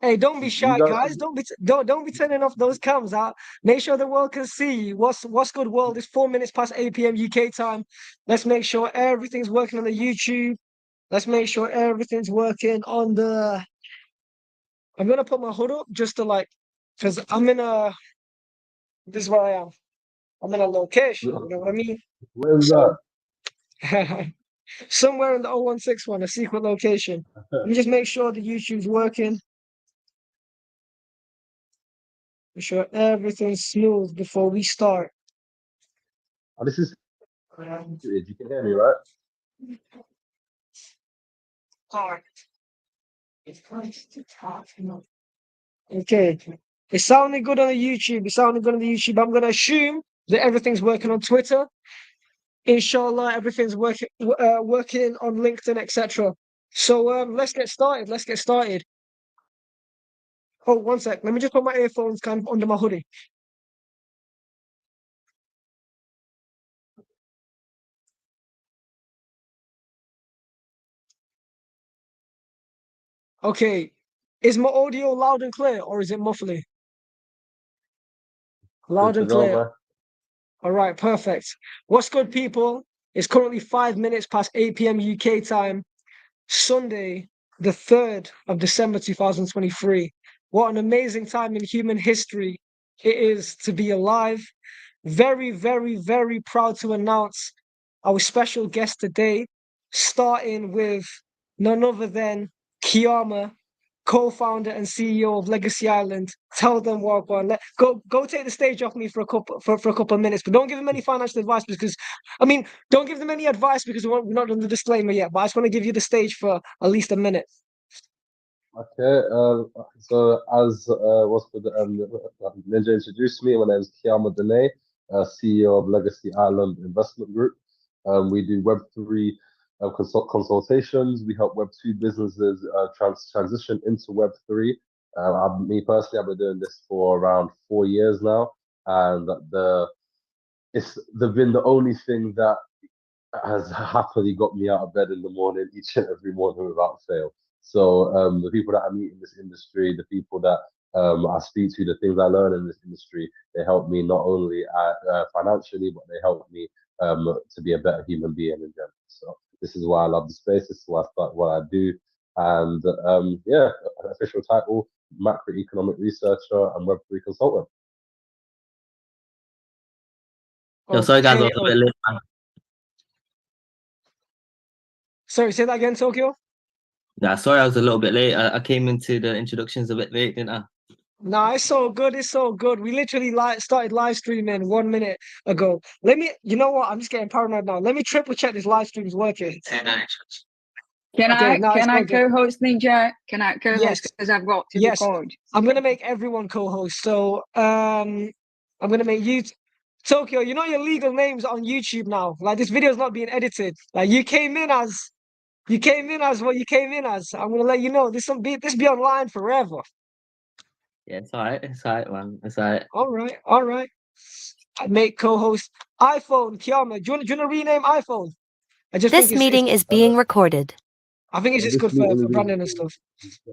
Hey, don't be You shy, guys, guys. Don't be turning off those cams out. Make sure the world can see you. What's good, world? It's 4 minutes past 8 p.m. UK time. Let's make sure everything's working on the YouTube. Let's make sure everything's working on the. I'm gonna put my hood up just to like, cause I'm in a. This is where I am. I'm in a location. You know what I mean? where's that? So somewhere in the 0161, a secret location. Let me just make sure the YouTube's working. Make sure everything's smooth before we start. Oh, this is you can hear me, right? Okay. It's sounding good on the YouTube. It's sounding good on the YouTube. I'm gonna assume that everything's working on Twitter. Inshallah, everything's working on LinkedIn, etc. So let's get started. Let's get started. Oh, one sec. Let me just put my earphones kind of under my hoodie. Okay. Is my audio loud and clear or is it muffly? Good Loud to and know, clear. man. All right, perfect. What's good, people? It's currently 5 minutes past 8 p.m. UK time, Sunday, the 3rd of December 2023. What an amazing time in human history it is to be alive. Very, very, very proud to announce our special guest today, starting with none other than Kiama, co-founder and CEO of Legacy Island. Tell them what one. Go take the stage off me for a couple of minutes, but don't give them any financial advice because I mean don't give them any advice because we're not done the disclaimer yet. But I just want to give you the stage for at least a minute. Okay, so as what's called Ninja introduced me, my name is Kiama Dene, CEO of Legacy Island Investment Group. We do Web3 consultations. We help Web2 businesses transition into Web3. Me personally, I've been doing this for around 4 years now, and been the only thing that has happily got me out of bed in the morning each and every morning without fail. So the people that I meet in this industry, the people that I speak to, the things I learn in this industry, they help me not only financially, but they help me to be a better human being in general. So this is why I love the space. This is why I start what I do. And yeah, official title, macroeconomic researcher and Web3 consultant. Yo, sorry guys, I Okay. was a bit late, man. Sorry, say that again, Tokyo. Yeah, sorry I was a little bit late. I came into the introductions a bit late, didn't I? No, it's so good. It's so good. We literally started live streaming 1 minute ago. You know what? I'm just getting paranoid now. Let me triple check this live stream is working. Okay, no, it's Can I all good. co-host Ninja? Can I co-host Yes, because I've got to yes. record? I'm gonna make everyone co-host. So I'm gonna make you Tokyo. You know your legal names on YouTube now. Like this video is not being edited. Like you came in as what you came in as. I'm gonna let you know this be online forever. Yeah, it's alright. It's alright, man. It's alright. All right, all right. I make co-host iPhone Kiama. Do you want to rename iPhone? I just think This meeting is being recorded. I think it's just This good meeting for is branding and stuff.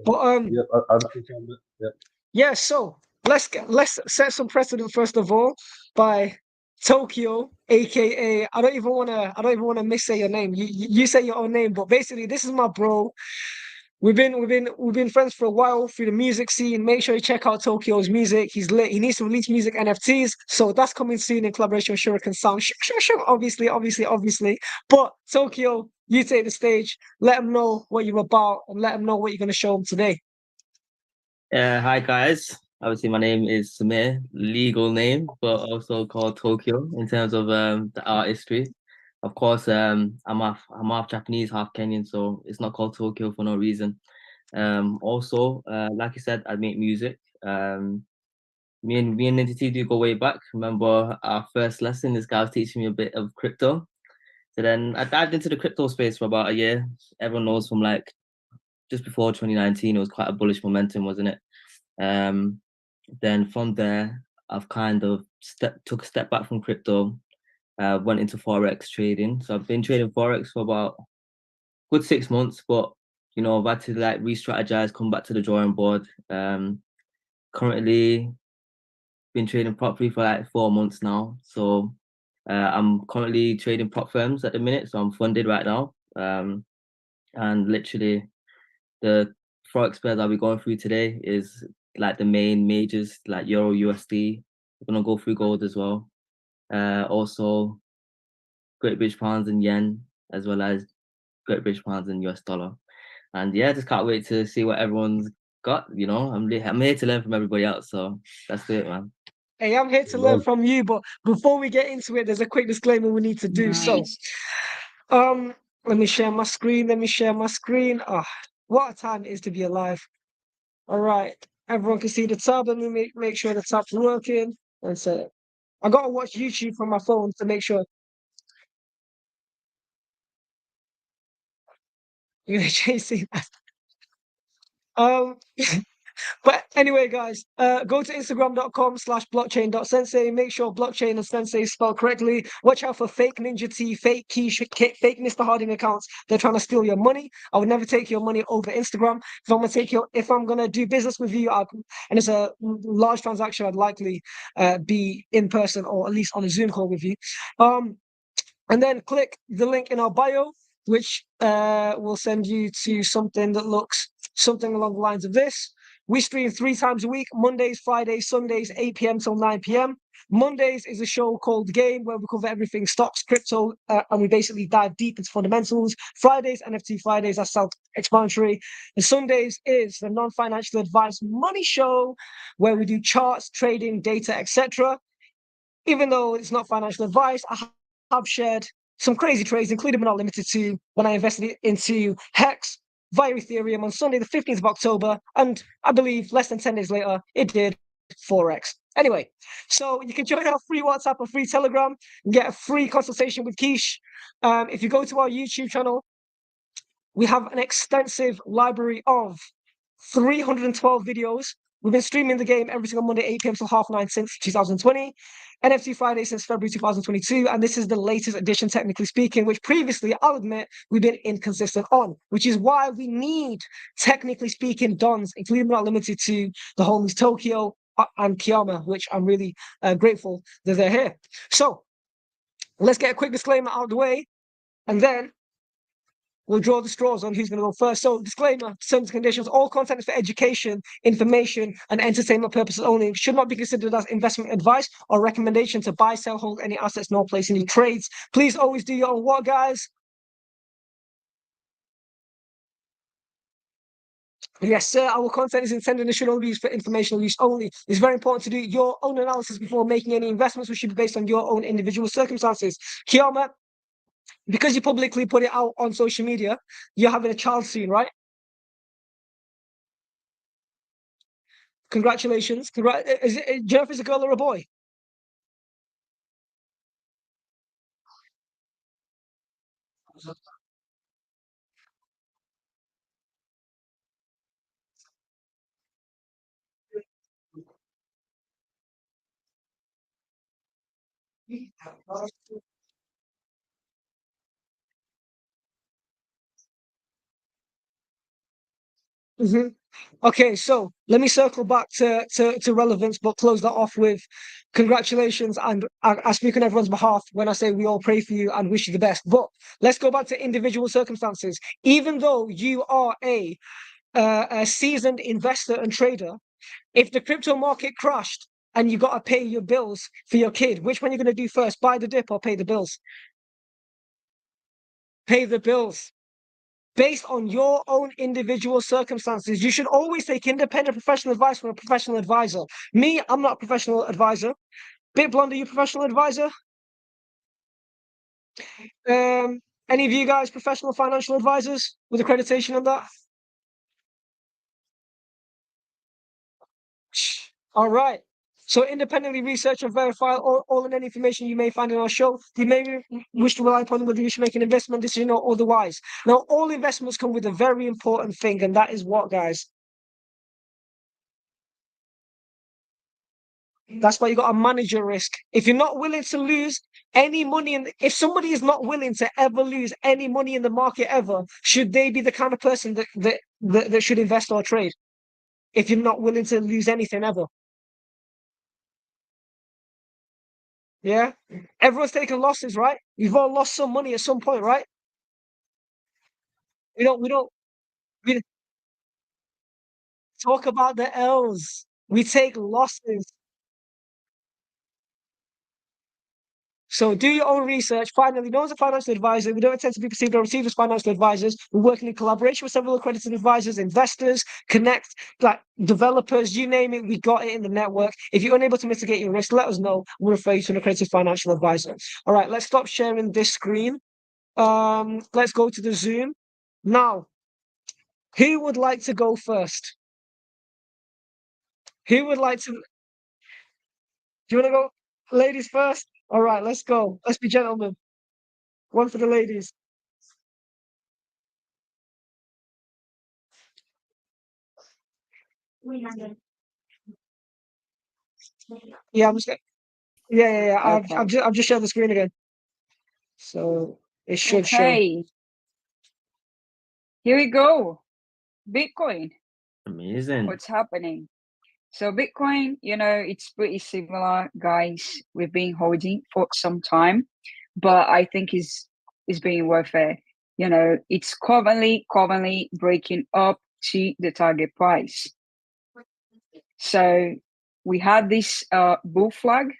But yeah, I understand that. Yeah. yeah. So let's set some precedent first of all by Tokyo, aka I don't even wanna missay your name. You say your own name, but basically this is my bro. We've been friends for a while through the music scene. Make sure you check out Tokyo's music. He's lit. He needs to release music NFTs. So that's coming soon in collaboration with Shuriken Sound. Sure. Obviously. But Tokyo, you take the stage. Let them know what you're about and let them know what you're going to show them today. Hi guys. Obviously, my name is Samir, legal name, but also called Tokyo in terms of the artistry. Of course, I'm half Japanese, half Kenyan, so it's not called Tokyo for no reason. Also, like you said, I make music. Me and NinjaTea do go way back. Remember our first lesson? This guy was teaching me a bit of crypto. So then I dived into the crypto space for about a year. Everyone knows from like just before 2019, it was quite a bullish momentum, wasn't it? Then from there, I've kind of took a step back from crypto, went into forex trading. So I've been trading forex for about good 6 months, but I've had to like re-strategize, come back to the drawing board. Currently been trading properly for like 4 months now. So I'm currently trading prop firms at the minute, so I'm funded right now. And literally the forex pairs I'll be going through today is like the main majors like Euro USD. We're gonna go through gold as well. Also Great British pounds and yen, as well as Great British pounds and US dollar. And yeah, just can't wait to see what everyone's got. I'm here to learn from everybody else. So that's it, man. Hey, I'm here to learn from you, but before we get into it, there's a quick disclaimer we need to do. Nice. So, let me share my screen. What a time it is to be alive. All right, everyone can see the tab. Let me make sure the tab's working. And so, I gotta watch YouTube from my phone to make sure. You're gonna chase that. But anyway, guys, go to instagram.com/blockchain.sensei. Make sure blockchain and sensei is spelled correctly. Watch out for fake NinjaTea, fake Quiche, fake Mr. Harding accounts. They're trying to steal your money. I would never take your money over Instagram. If I'm gonna do business with you, and it's a large transaction, I'd likely be in person or at least on a Zoom call with you. And then click the link in our bio, which will send you to something that looks something along the lines of this. We stream 3 times a week, Mondays, Fridays, Sundays, 8 p.m. till 9 p.m. Mondays is a show called Game, where we cover everything stocks, crypto, and we basically dive deep into fundamentals. Fridays, NFT Fridays, are self-explanatory. And Sundays is the non-financial advice money show, where we do charts, trading, data, etc. Even though it's not financial advice, I have shared some crazy trades, including but not limited to when I invested into Hex via Ethereum on Sunday, the 15th of October. And I believe less than 10 days later, it did 4x. Anyway, so you can join our free WhatsApp or free Telegram and get a free consultation with Quiche. If you go to our YouTube channel, we have an extensive library of 312 videos. We've been streaming the game every single Monday, 8 p.m. till 9:30 since 2020. NFT Friday since February 2022. And this is the latest edition, technically speaking, which previously, I'll admit, we've been inconsistent on, which is why we need, technically speaking, dons, including but not limited to the homies Towkeo and Kiama, which I'm really grateful that they're here. So let's get a quick disclaimer out of the way, and then we'll draw the straws on who's going to go first. So, disclaimer, terms and conditions, all content is for education, information, and entertainment purposes only. It should not be considered as investment advice or recommendation to buy, sell, hold any assets, nor place any trades. Please always do your own work, guys. Yes, sir. Our content is intended and should only be used for informational use only. It's very important to do your own analysis before making any investments, which should be based on your own individual circumstances. Kiama, because you publicly put it out on social media, you're having a child soon, right? Congratulations. Jennifer's a girl or a boy? Mm-hmm. Okay, so let me circle back to relevance, but close that off with congratulations. And I speak on everyone's behalf when I say we all pray for you and wish you the best. But let's go back to individual circumstances. Even though you are a seasoned investor and trader, if the crypto market crashed and you got to pay your bills for your kid, which one are you going to do first? Buy the dip or pay the bills? Pay the bills. Based on your own individual circumstances. You should always take independent professional advice from a professional advisor. Me, I'm not a professional advisor. BitBlond, are you a professional advisor? Any of you guys professional financial advisors with accreditation on that? All right. So independently research and verify all and any information you may find in our show. You may wish to rely upon whether you should make an investment decision or otherwise. Now, all investments come with a very important thing, and that is what, guys? That's why you got to manage your risk. If you're not willing to lose any money, if somebody is not willing to ever lose any money in the market ever, should they be the kind of person that should invest or trade? If you're not willing to lose anything ever. Yeah, everyone's taking losses, right? You've all lost some money at some point, right? We talk about the L's. We take losses. So do your own research. Finally, no one's a financial advisor. We don't intend to be perceived or received as financial advisors. We're working in collaboration with several accredited advisors, investors, connect, like developers, you name it, we got it in the network. If you're unable to mitigate your risk, let us know. We'll refer you to an accredited financial advisor. All right, let's stop sharing this screen. Let's go to the Zoom. Now, who would like to go first? Who would like to? Do you want to go? Ladies first? All right, let's go. Let's be gentlemen. One for the ladies. Yeah, I'm just. Yeah. I've just shared the screen again, so it should show. Okay. Here we go. Bitcoin. Amazing. What's happening? So Bitcoin, it's pretty similar, guys. We've been holding for some time, but I think is being worth it. It's currently breaking up to the target price. So we had this bull flag,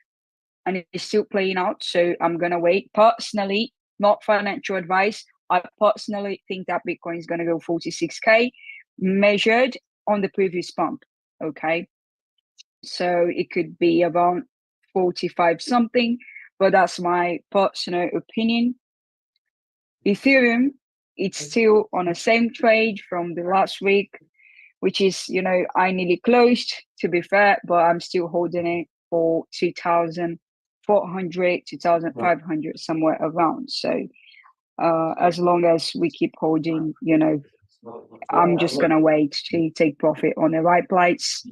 and it's still playing out. So I'm gonna wait. Personally, not financial advice. I personally think that Bitcoin is gonna go 46K, measured on the previous pump. Okay. So it could be around 45 something, but that's my personal opinion. Ethereum, it's still on the same trade from the last week, which is, I nearly closed, to be fair, but I'm still holding it for 2,400, 2,500, somewhere around. So as long as we keep holding, I'm just going to wait to take profit on the right price.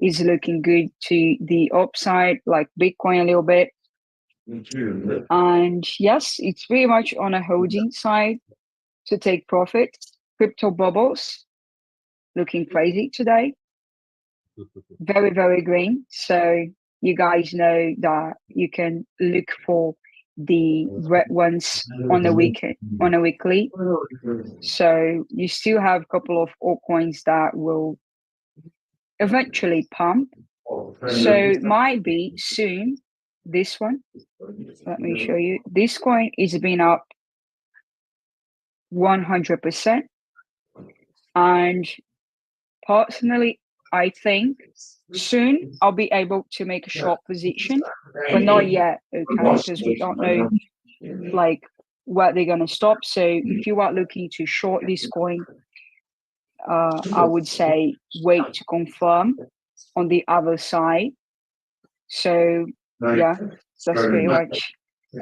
Is looking good to the upside, like Bitcoin a little bit. And yes, it's pretty much on a holding side to take profit. Crypto bubbles looking crazy today. Very, very green. So you guys know that you can look for the red ones on a weekly. So you still have a couple of altcoins that will eventually pump. So might be soon this one. Let me show you. This coin is been up 100%. And personally, I think soon I'll be able to make a short position, but not yet, okay? Because we don't know like where they're gonna stop. So if you are looking to short this coin, I would say wait to confirm on the other side. So yeah, that's pretty much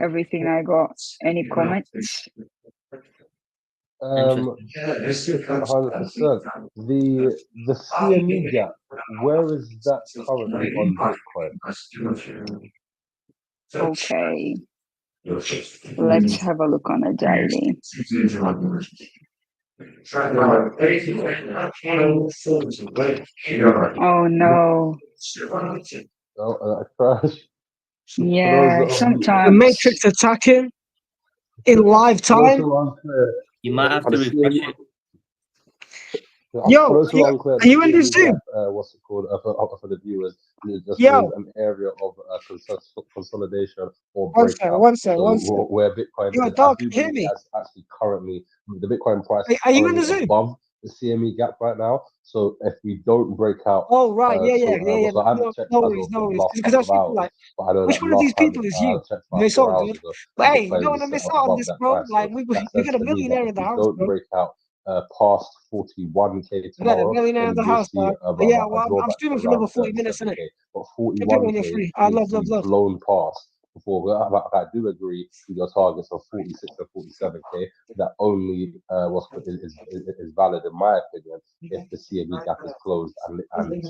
everything I got. Any comments? 100%. The CME gap, where is that currently on Bitcoin? Okay, let's have a look on a daily. Oh no. Oh, crash. Yeah, The sometimes. matrix attacking in live time. You might have to refresh it. Yo, are you in this Zoom? What's it called? For the viewers, it just Yo. means an area of consolidation or One breakout. sec. Where Bitcoin Yo, is, dog, I do hear believe me? that's actually currently the Bitcoin price Are you in the currently Zoom? above the CME gap right now. So if we don't break out, Oh right, yeah. So I haven't checked No as worries, of no the worries. last Because I couple was of thinking hours, like, but I know which that one of last these time people is I you? checked about It's 4 all hours good. ago, But hey, you Bitcoin don't want was to set miss up out on above this, that bro. price. Like So we that we says got a to me that millionaire if in the we house, don't bro. break out past 41k We got a tomorrow, millionaire in then the we will house, see dog. a Yeah, well, I'm drawback to streaming for another around 40 minutes, innit? 37k. But Can pick when you're 41k free. I needs love. to be blown past before. But I do agree with your targets of 46 to 47k. That only is valid in my opinion if the CME gap is closed and I think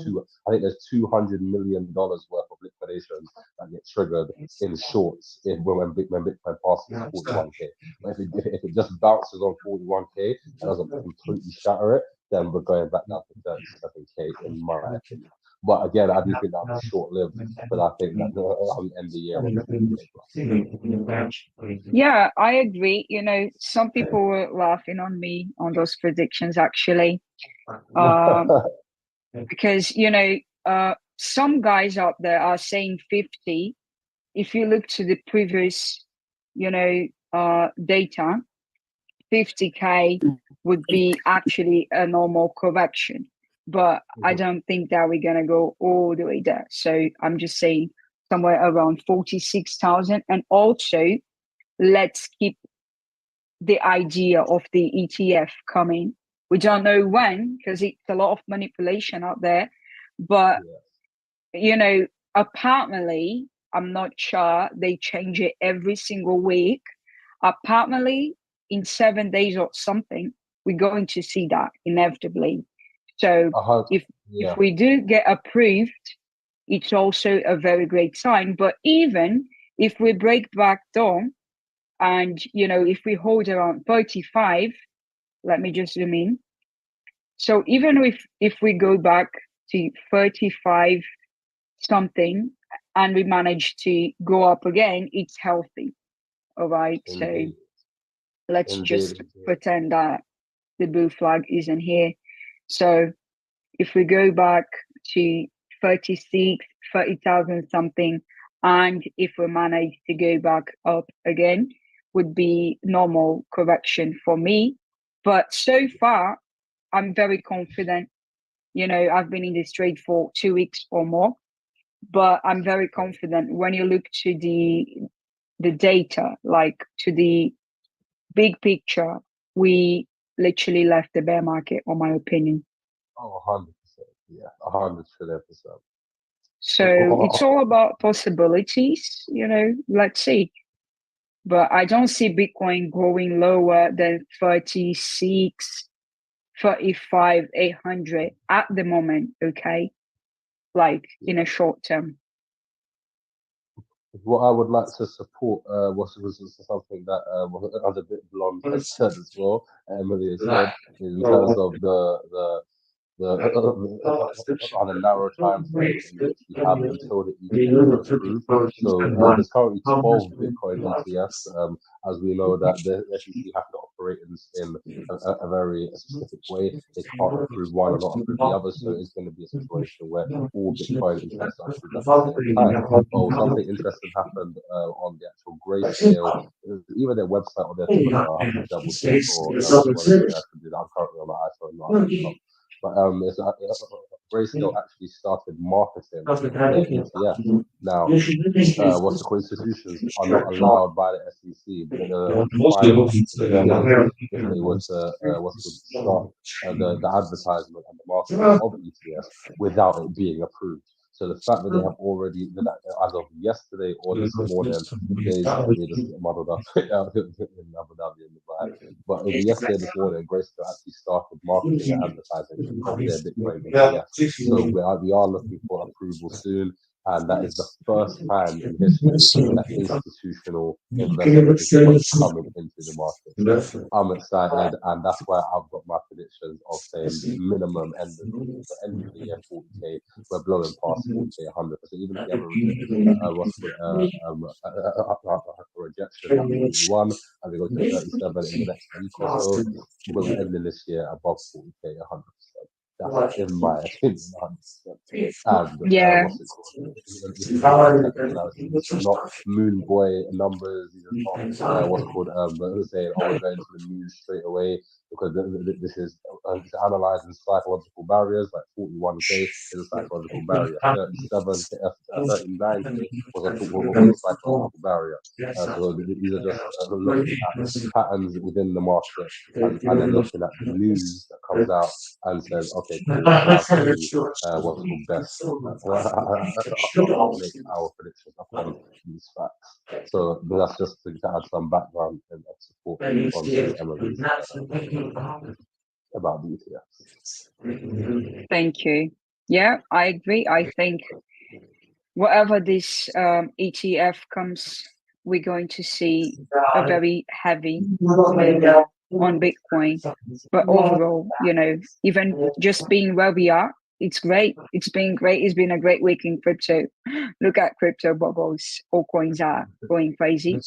there's $200 million worth of liquid liquidations that get triggered in shorts when Bitcoin passes 41k. But if it just bounces on 41k and doesn't completely shatter it, then we're going back down to 37k in my opinion. But again, I do think that'll be short-lived, because I think that I'll end the year on 40k plus. Yeah, I agree. Some people were laughing on me on those predictions actually, because some guys out there are saying 50. If you look to the previous, data, 50k would be actually a normal correction. But I don't think that we're gonna go all the way there. So I'm just saying somewhere around 46,000. And also, let's keep the idea of the ETF coming. We don't know when, because it's a lot of manipulation out there. But apparently, I'm not sure, they change it every single week. Apparently, in 7 days or something, we're going to see that inevitably. So if we do get approved, it's also a very great sign. But even if we break back down, and if we hold around 35, let me just zoom in. So even if we go back to 35 something and we manage to go up again, it's healthy. All right. Indeed. So let's just pretend that the blue flag isn't here. So if we go back to 36, 30,000 something, and if we manage to go back up again, would be normal correction for me. But so far, I'm very confident. I've been in this trade for 2 weeks or more, but I'm very confident when you look to the data, like to the big picture, we literally left the bear market, on my opinion. Oh, 100%. Yeah, 100%. So it's all about possibilities, let's see. But I don't see Bitcoin going lower than 36, 35, 800 at the moment, okay? Like in a short term. What I would like to support was something that other BitBlond has said as well. Emily has said in terms of the on a narrow time frame in which we have until the ETF is approved. So there's currently 12 Bitcoin ETFs. As we know that the SEC have to operate in a very specific way. They can't approve one and not approve the other. So it's going to be a situation where all Bitcoin ETFs are approved at the same time. Oh, something interesting happened on the actual Grayscale, either their website or their Twitter. I'll have to double check, or one of you guys can do that. I'm currently on my iPhone, not on laptop. But Grayscale actually started marketing their ETF. Now, what's the called, institutions are not allowed by the SEC, but if they were to start the advertisement and the marketing of ETFs without it being approved. So the fact that they have already, as of yesterday or this morning, they just get muddled up in Abu Dhabi in Dubai. But either yesterday or this morning, Grayscale actually started marketing and advertising of their Bitcoin ETF. So we are looking for approval soon. And that is the first time in history that institutional investment is coming into the market. So I'm excited, and that's why I've got my predictions of saying minimum end of the year 40k. We're blowing past 40k 100%. Even if we have a rejection at 41 and we go to 37 in the next week or so, we're ending this year above 40k 100%. That's in my opinion, 100%. And yeah. What's it called? These are not moon boy numbers. These are not what's it called? Saying, oh, we're going to the moon straight away, because this is analyzing psychological barriers. Like 41k is a psychological barrier. 39k was a psychological barrier. So these are just looking at patterns within the market, and then looking at the news that comes out and says, okay, cool, how can we what's called best make our predictions upon these facts. So that's just to add some background and support onto Emily's about the ETFs. Thank you. Yeah, I agree. I think whatever this ETF comes, we're going to see a very heavy move on Bitcoin. But overall, even just being where we are, it's great. It's been great. It's been a great week in crypto. Look at crypto bubbles. All coins are going crazy.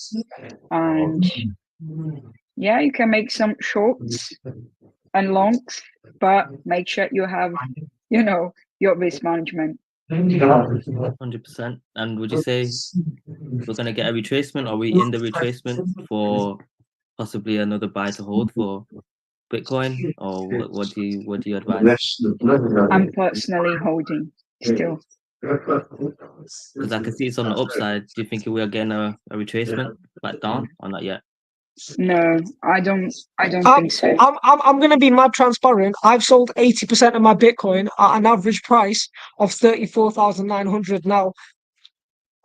And yeah, you can make some shorts and longs, but make sure you have, your risk management. 100%. And would you say we're going to get a retracement? Are we in the retracement for possibly another buy to hold for Bitcoin? Or what do you advise? I'm personally holding still. Because I can see it's on the upside. Do you think we are getting a retracement back down or not yet? No, I don't think so. I'm gonna be mad transparent. I've sold 80% of my Bitcoin at an average price of 34,900 now.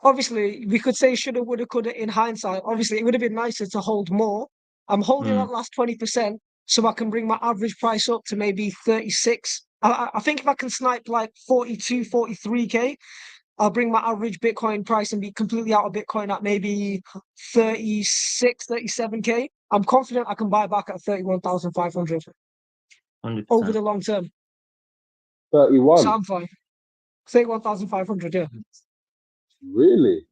Obviously, we could say shoulda, woulda, coulda in hindsight. Obviously, it would have been nicer to hold more. I'm holding that last 20% so I can bring my average price up to maybe 36. I think if I can snipe like 42, 43K, I'll bring my average Bitcoin price and be completely out of Bitcoin at maybe 36, 37K. I'm confident I can buy back at 31,500 over the long term. 31. So I'm fine. 31,500, yeah. Really?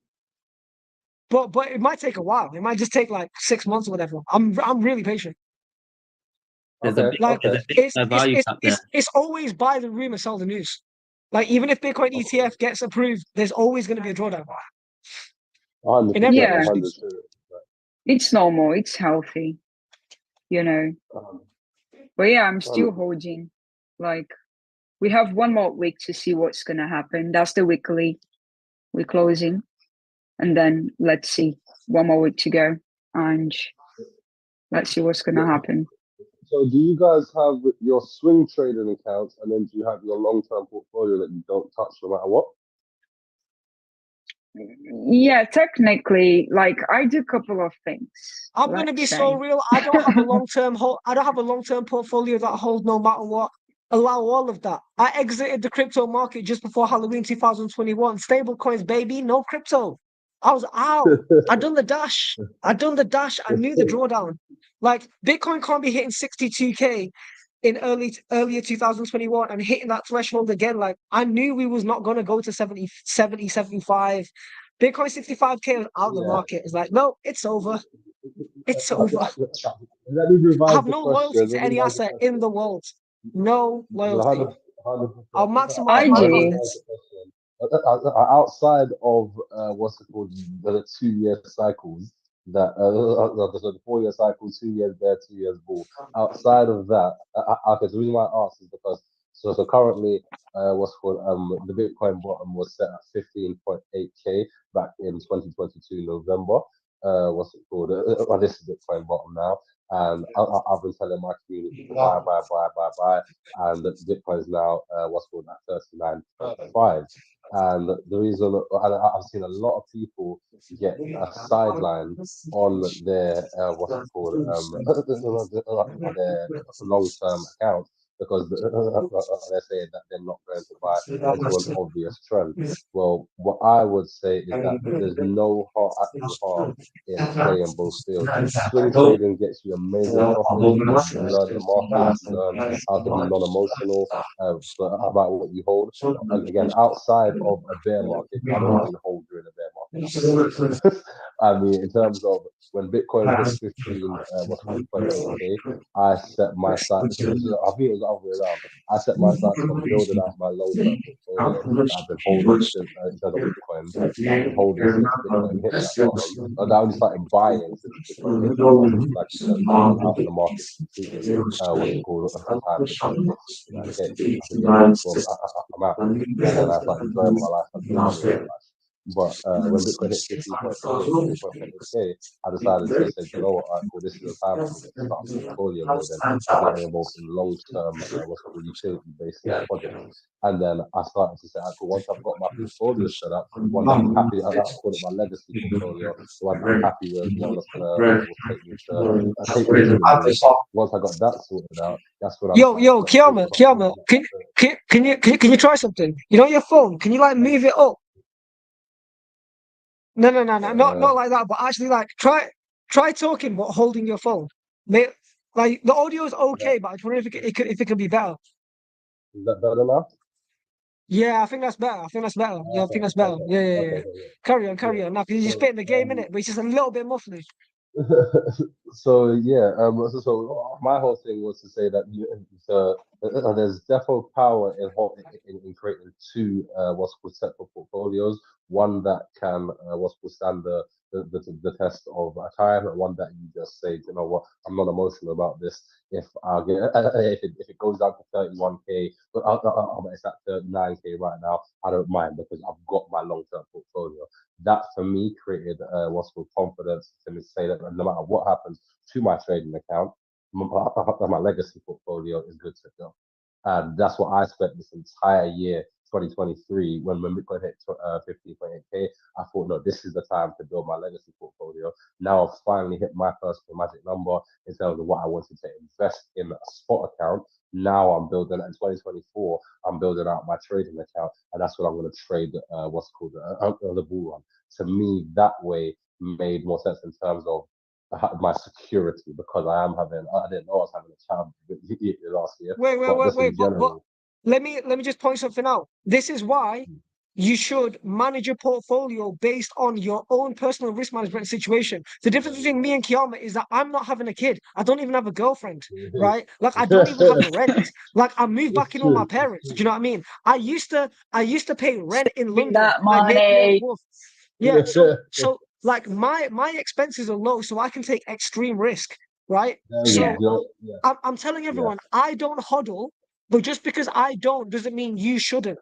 But it might take a while. It might just take like 6 months or whatever. I'm really patient. It's always buy the rumor, sell the news. Like even if Bitcoin ETF gets approved, there's always going to be a drawdown. 100%, Yeah. 100%. It's normal. It's healthy, But yeah, I'm still holding. Like we have one more week to see what's going to happen. That's the weekly. We're closing, and then let's see. One more week to go, and let's see what's going to happen. So do you guys have your swing trading accounts, and then do you have your long-term portfolio that you don't touch no matter what? Yeah, technically, like I do a couple of things. I'm going to be so real. I don't have a long-term I don't have a long-term portfolio that I hold no matter what. Allow all of that. I exited the crypto market just before Halloween 2021. Stable coins, baby, no crypto. I was out. I done the dash. I knew the drawdown. Like Bitcoin can't be hitting 62K in earlier 2021 and hitting that threshold again. Like I knew we was not going to go to 70, 75. Bitcoin 65K was out of the market. It's like, no, it's over. It's over. I have no loyalty to any asset in the world. No loyalty. I'll maximize my profits. Outside of what's it called, the 2-year cycles, that the 4-year cycle, 2 years there, 2 years bull. Outside of that, okay. So the reason why I asked is because so currently, what's called the Bitcoin bottom was set at 15.8K back in 2022 November. What's it called? This is Bitcoin bottom now. And I've been telling my community to buy, and Bitcoin is now what's called at 39.5. And the reason, and I've seen a lot of people get a sideline on their what's it called their long-term account because they're saying that they're not going to buy into an obvious trend. Well, what I would say is that there's no actual harm in playing both fields. Swing trading gets you amazing profits because you learn the market, you learn how to be non-emotional about what you hold. And again, outside of a bear market, I don't even hold during a bear market. I mean, in terms of when Bitcoin hit 15.8K, I set my sights. I think it was the other way around. I set my sights on building out my long-term portfolio that I've been holding since in terms of Bitcoin. I've been holding since Bitcoin hit that bottom. And I only started buying since Bitcoin hit that bottom. Like you said, I was out of the market completely. What's it called? At the time Bitcoin hit 69K. I said, yeah, I'm out. And then I started enjoying my life and money in my life. But when Bitcoin hit 15.8K, I decided to say, you know what, all right, cool, this is the time for me to start portfolio building and getting involved in long-term, what's called utility-based projects. And then I started to say, all right, cool, once I've got my portfolio set up, one that I'm happy, I call it my legacy portfolio, the one I'm happy with, one that's gonna take me to the moon. Once I got that sorted out, that's what I'm. Yo, Kiama, can you try something? You know your phone? Can you like move it up? No, not like that. But actually, like, try talking, but holding your phone. Like the audio is okay, but I just wonder if it could be better. Is that better now? Yeah, I think that's better. I think that's better. Yeah, I think that's better. Okay. Yeah, yeah, yeah. Okay. Carry on, Yeah. carry on. Now, because you're So, spitting the game in it, but it's just a little bit muffly. so yeah, so my whole thing was to say that there's definitely power in creating two what's called separate portfolios. One that can what's called stand the test of a time, and one that you just say, you know what, I'm not emotional about this. If I get if it goes down to 31K, but it's at 39K right now, I don't mind because I've got my long term portfolio. That for me created what's called confidence to say that no matter what happens to my trading account, my legacy portfolio is good to go. And that's what I spent this entire year, 2023, when Bitcoin hit 15.8K. I thought, no, this is the time to build my legacy portfolio. Now I've finally hit my personal magic number in terms of what I wanted to invest in a spot account. Now I'm building in 2024. I'm building out my trading account, and that's what I'm going to trade. What's called the bull run. To me, that way made more sense in terms of my security because I didn't know I was having a child last year, but just Wait. in But general. let me just point something out. This is why you should manage your portfolio based on your own personal risk management situation. The difference between me and Kiama is that I'm not having a kid. I don't even have a girlfriend, right? Like I don't even have rent. Like I moved back It's in with my true. parents. Do you know what I mean? I used to pay rent in Bring London, that like near Canary money. Wharf. Yeah, so like my expenses are low, so I can take extreme risk, right? There we Yeah. So go. Yeah, I'm telling yeah, everyone, I don't hodl, but just because I don't doesn't mean you shouldn't.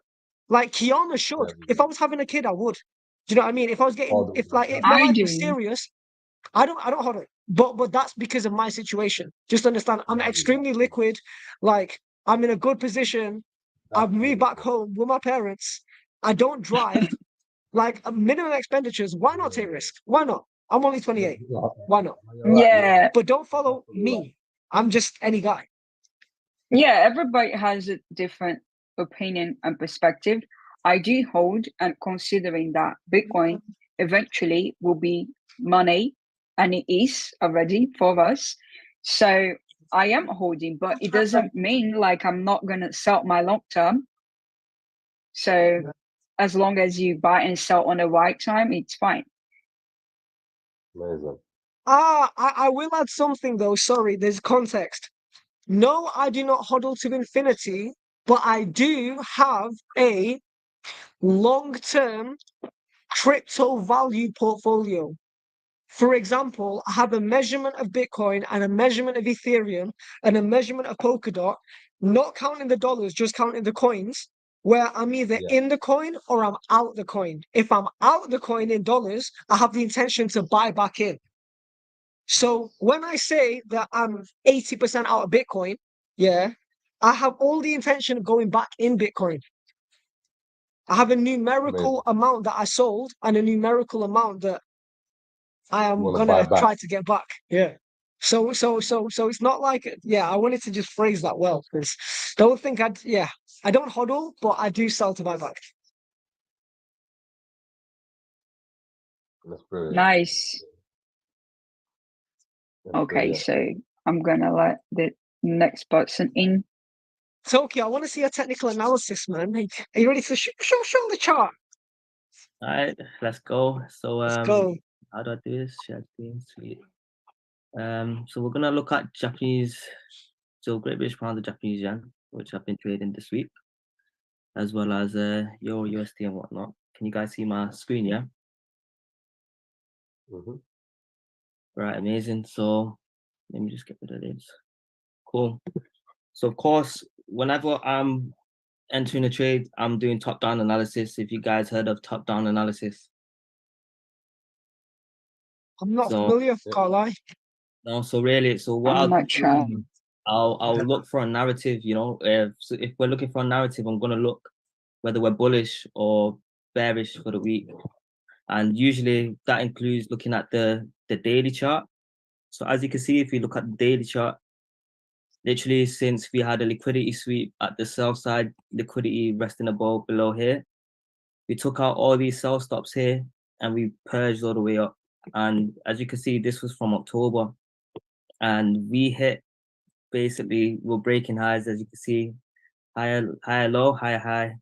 Like Kiana should. there we If I go. was having a kid, I would. Do you know what I mean? If I was getting, Hold on, if my I life was do. serious, I don't hodl. But that's because of my situation. Just understand, I'm there we go. extremely liquid. Like I'm in a good position. That's I've moved back beautiful. home with my parents. I don't drive. Like minimum expenditures. Why not take Yeah. risk? Why not? I'm only Yeah, 28. Why not? you're right. Yeah. But don't You're follow absolutely right. me. I'm just any guy. Yeah, everybody has a different opinion and perspective. I do hold and considering that Bitcoin eventually will be money, and it is already for us. So I am holding, but it doesn't mean like I'm not gonna sell my long term. So as long as you buy and sell on the right time, it's fine. Amazing. I will add something though. Sorry, there's context. No, I do not hodl to infinity, but I do have a long-term crypto value portfolio. For example, I have a measurement of Bitcoin and a measurement of Ethereum and a measurement of Polkadot, not counting the dollars, just counting the coins, where I'm either Yeah, in the coin or I'm out the coin. If I'm out the coin in dollars, I have the intention to buy back in. So when I say that I'm 80% out of Bitcoin, yeah, I have all the intention of going back in Bitcoin. I have a numerical amazing. amount that I sold and a numerical amount that I You am want to buy gonna back? try to get back. Yeah. So it's not like, yeah, I wanted to just phrase that well because don't think I don't hodl, but I do sell to buy back. That's brilliant. Nice. That's Okay, brilliant. so I'm gonna let the next person in. Tokyo, I want to see a technical analysis, man. Hey, are you ready to show the chart? All right, let's go. So Let's go. how do I do this? Share screen, sweet. So we're gonna look at Japanese, so Great British Pound, the Japanese yen, which I've been trading this week, as well as Euro USD and whatnot. Can you guys see my screen? Yeah. Mm-hmm. Right, amazing. So let me just get rid of this. Cool. So of course, whenever I'm entering a trade, I'm doing top-down analysis. If you guys heard of top-down analysis. I'm not So familiar, can't lie. no, so really, so what I'm I'll not sure. do, I'll look for a narrative, you know. So if we're looking for a narrative, I'm gonna look whether we're bullish or bearish for the week. And usually that includes looking at the daily chart. So as you can see, if you look at the daily chart, literally since we had a liquidity sweep at the sell side, liquidity resting above below here, we took out all these sell stops here, and we purged all the way up. And as you can see, this was from October, and we hit, basically, we're breaking highs, as you can see, higher, low, higher, high,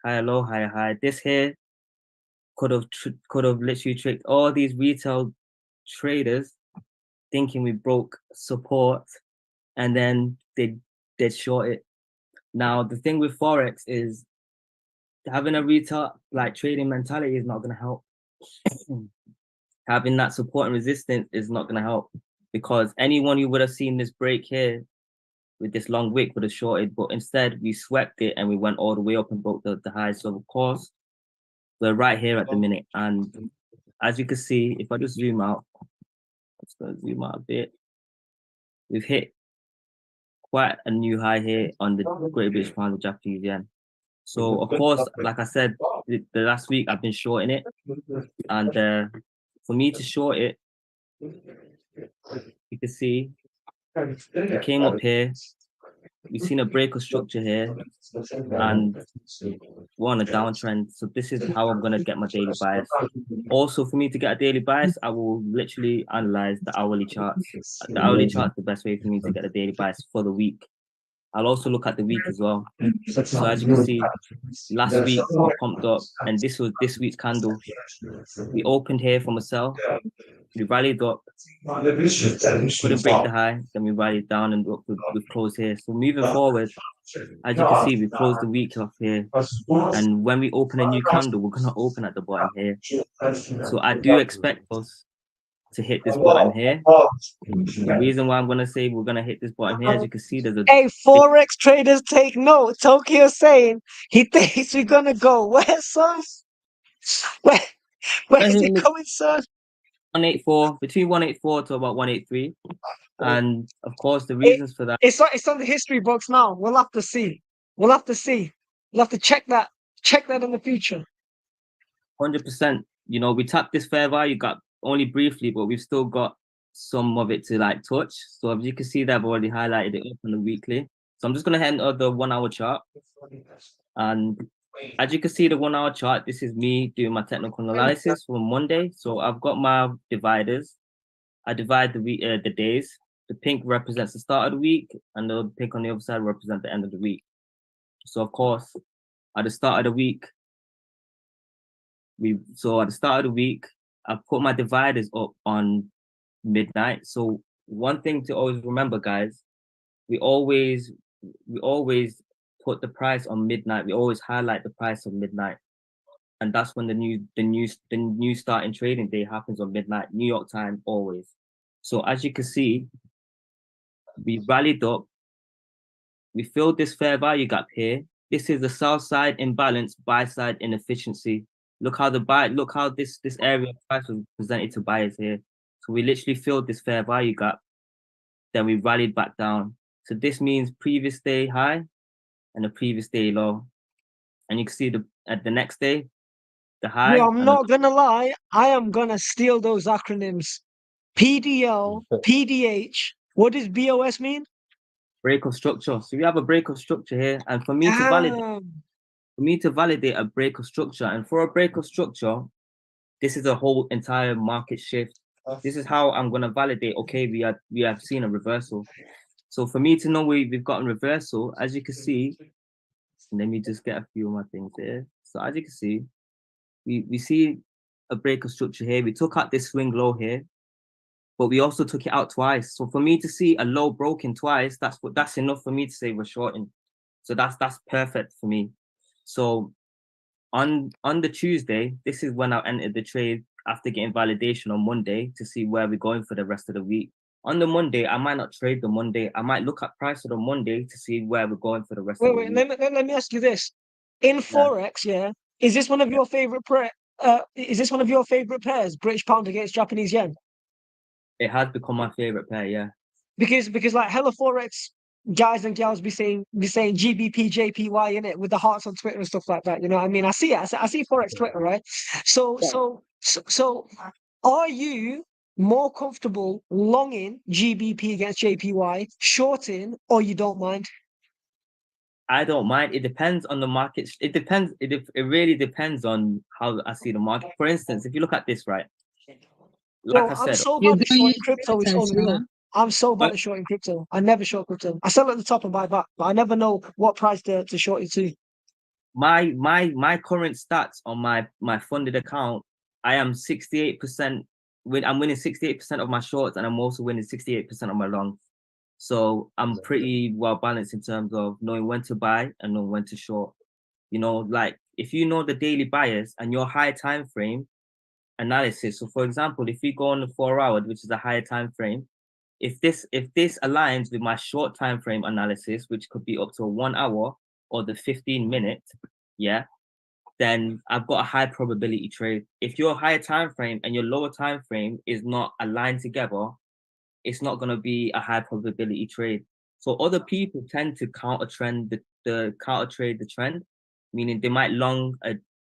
higher, low, higher, high. This here could have literally tricked all these retail traders thinking we broke support, and then they'd short it. Now the thing with forex is having a retail like trading mentality is not going to help. Having that support and resistance is not going to help, because anyone who would have seen this break here with this long wick would have shorted, but instead we swept it and we went all the way up and broke the high. So of course we're right here at the minute, and as you can see, if I just zoom out, let's go zoom out a bit. We've hit quite a new high here on the Great British Pound, the Japanese yen. So of course, like I said, the last week I've been shorting it, and for me to short it, you can see it came up here. We've seen a break of structure here, and we're on a downtrend. So this is how I'm gonna get my daily bias. Also, for me to get a daily bias, I will literally analyze the hourly charts. The hourly chart's the best way for me to get a daily bias for the week. I'll also look at the week as well. So as you can see, last week we pumped up, and this was this week's candle. We opened here from a sell, we rallied up, couldn't break the high, then we rallied down and we've closed here. So moving forward, as you can see, we closed the week off here, and when we open a new candle, we're gonna open at the bottom here. So I do expect us to hit this bottom here. The reason why I'm gonna say we're gonna hit this bottom here, as you can see, there's a Hey, forex traders, take note. Tokyo saying he thinks we're gonna go where, son? Where is it going, son? 184, between 184 to about 183, and of course the reasons for that. It's on the history books now. We'll have to see. We'll have to see. We'll have to check that in the future. 100%. You know, we tapped this fair value gap only briefly, but we've still got some of it to like touch. So as you can see, they've already highlighted it up on the weekly. So I'm just gonna head on the 1 hour chart, and as you can see, the 1 hour chart, this is me doing my technical analysis for Monday. So I've got my dividers. I divide the days. The pink represents the start of the week, and the pink on the other side represents the end of the week. So of course, at the start of the week, I put my dividers up on midnight. So one thing to always remember, guys, we always put the price on midnight. We always highlight the price on midnight, and that's when the new start in trading day happens on midnight, New York time, always. So as you can see, we rallied up. We filled this fair value gap here. This is the sell side imbalance, buy side inefficiency. Look how this area of price was presented to buyers here. So we literally filled this fair value gap. Then we rallied back down. So this means previous day high and the previous day low. And you can see at the next day, the high. Yo, I'm not gonna lie, I am gonna steal those acronyms. PDL, PDH. What does BOS mean? Break of structure. So we have a break of structure here, and for me to validate a break of structure, and for a break of structure, this is a whole entire market shift. This is how I'm gonna validate. Okay, we have seen a reversal. So for me to know we've gotten reversal, as you can see, let me just get a few of my things here. So as you can see, we see a break of structure here. We took out this swing low here, but we also took it out twice. So for me to see a low broken twice, that's enough for me to say we're shorting. So that's perfect for me. So on the Tuesday, this is when I entered the trade after getting validation on Monday to see where we're going for the rest of the week. On the Monday, I might not trade the Monday. I might look at price of the Monday to see where we're going for the rest of the week. Let me ask you this. In Forex, is this one of your favorite pairs, British pound against Japanese yen? It has become my favorite pair, yeah. Because like hella Forex guys and gals be saying GBP, JPY in it with the hearts on Twitter and stuff like that. You know what I mean? I see it. I see Forex Twitter, right? So are you more comfortable longing GBP against JPY, shorting, or you don't mind? I don't mind. It depends on the market. It depends. It really depends on how I see the market. For instance, if you look at this, right? Like Yo, I I'm said, so You're bad at doing shorting crypto. It's test, unreal. man. I'm so bad but at shorting crypto. I never short crypto. I sell at the top and buy back, but I never know what price to short it to. my current stats on my funded account, I am 68%. I'm winning 68% of my shorts, and I'm also winning 68% of my longs. So I'm pretty well balanced in terms of knowing when to buy and knowing when to short. You know, like if you know the daily bias and your high time frame analysis. So for example, if we go on the 4 hour, which is a higher time frame, if this aligns with my short time frame analysis, which could be up to 1 hour or the 15 minute, yeah, then I've got a high probability trade. If your higher time frame and your lower time frame is not aligned together, it's not going to be a high probability trade. So other people tend to counter trend the counter trade the trend, meaning they might long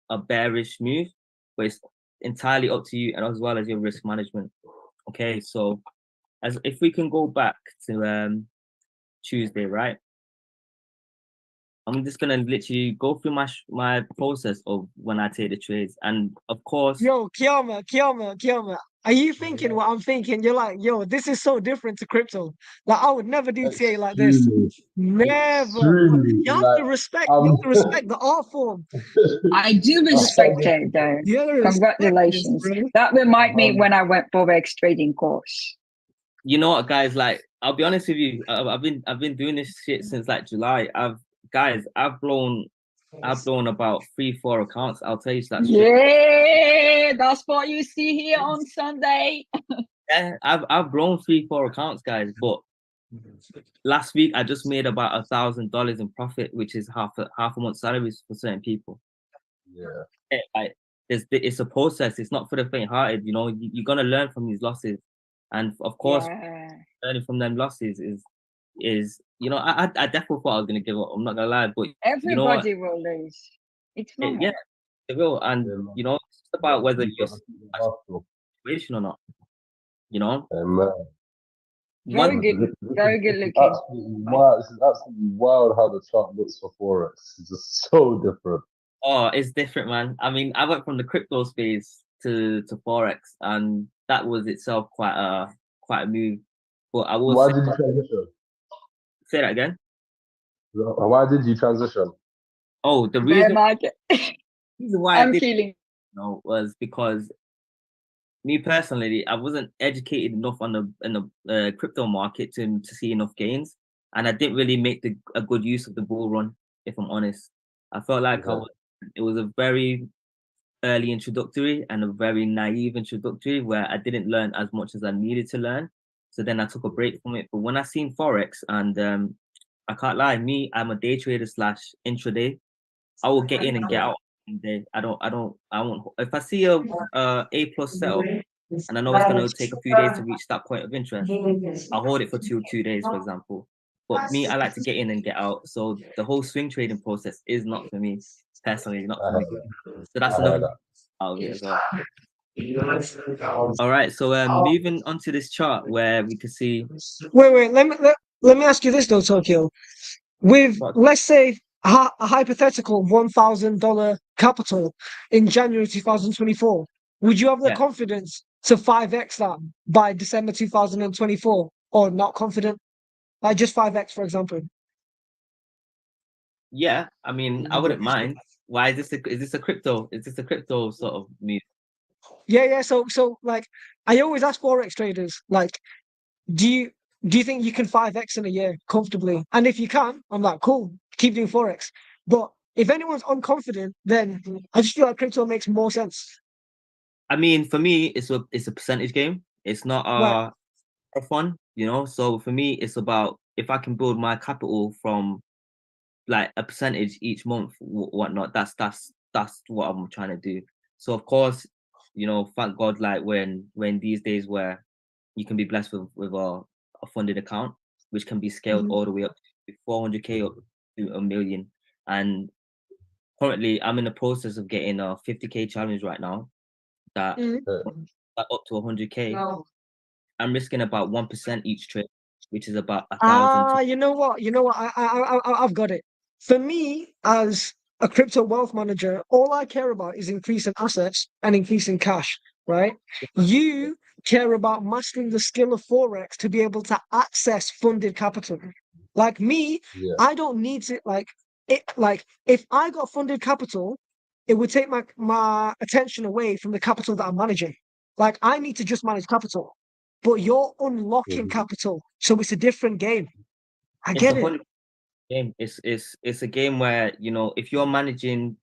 a bearish move, but it's entirely up to you and as well as your risk management. Okay, so as if we can go back to Tuesday, right? I'm just gonna literally go through my process of when I take the trades, and of course, Yo, Kiama. Are you thinking what I'm thinking? You're like, yo, this is so different to crypto. Like, I would never do TA like this. Extremely, Never. extremely. You have Like to respect. You I'm, have to respect the art form. I do respect it though. You have to respect this, Congratulations. bro. That remind me when I went Forex trading course. you know what, guys? Like, I'll be honest with you. I've been doing this shit since like July. I've blown about 3-4 accounts. I'll tell you that straight. Yeah, that's what you see here on Sunday. Yeah, I've blown 3-4 accounts, guys. But last week I just made about $1,000 in profit, which is half a month's salaries for certain people. yeah. Like, it's a process. It's not for the faint-hearted. You know, you're gonna learn from these losses, and of course, Yeah. learning from them losses is you know, I definitely thought I was gonna give up. I'm not gonna lie, but you know what? Everybody will lose. It's normal. Yeah, it will, and Yeah, man. you know, it's about whether You you're got to keep it hustle. situation or not. You know, Man. Very one good. Very good This is looking. absolutely wild. This is absolutely wild how the chart looks for Forex. It's just so different. oh, it's different, man. I mean, I went from the crypto space to forex, and that was itself quite a move. But I will Why did you transition? say that again. Why did you transition? Oh, the Bear reason market. why I I'm did, feeling. you know, was because me personally, I wasn't educated enough on the in the crypto market to see enough gains, and I didn't really make a good use of the bull run. If I'm honest, I felt like Yeah. it was a very early introductory and a very naive introductory where I didn't learn as much as I needed to learn. So then I took a break from it. But when I seen forex, and I can't lie, I'm a day trader slash intraday. I will get in and get out. I won't. If I see a plus setup and I know it's gonna take a few days to reach that point of interest, I'll hold it for 2 days, for example. But me, I like to get in and get out. So the whole swing trading process is not for me personally, not I for me. heard So that's I heard another out of it as well. All right, so moving on to this chart where we can see. Wait. Let me ask you this though, Tokyo. With let's say a hypothetical $1,000 capital in January 2024, would you have the Yeah, confidence to 5x that by December 2024, or not confident? Like just 5x, for example. yeah. I mean, I wouldn't mind. Why is this? Is this a crypto? Is this a crypto sort of move? Yeah. So like, I always ask forex traders, like, do you do you think you can 5x in a year comfortably? And if you can, I'm like, cool, keep doing forex. But if anyone's unconfident, then I just feel like crypto makes more sense. I mean, for me, it's a percentage game. It's not Right. for fun, you know. So for me, it's about if I can build my capital from like a percentage each month, whatnot. That's what I'm trying to do. So of course, you know, thank God, like when these days where you can be blessed with a funded account, which can be scaled Mhm. all the way up to 400K up to 1 million. And currently, I'm in the process of getting a 50K challenge right now. That, Mhm. that up to 100K. I'm risking about 1% each trade, which is about 1,000. You know what? I've got it. for me, as a crypto wealth manager, all I care about is increasing assets and increasing cash, right? You care about mastering the skill of Forex to be able to access funded capital. Like me, Yeah. I don't need to like if I got funded capital, it would take my attention away from the capital that I'm managing. Like I need to just manage capital, but you're unlocking Mhm. capital, so it's a different game. I It's get a it. whole game. It's a game where, you know, if you're managing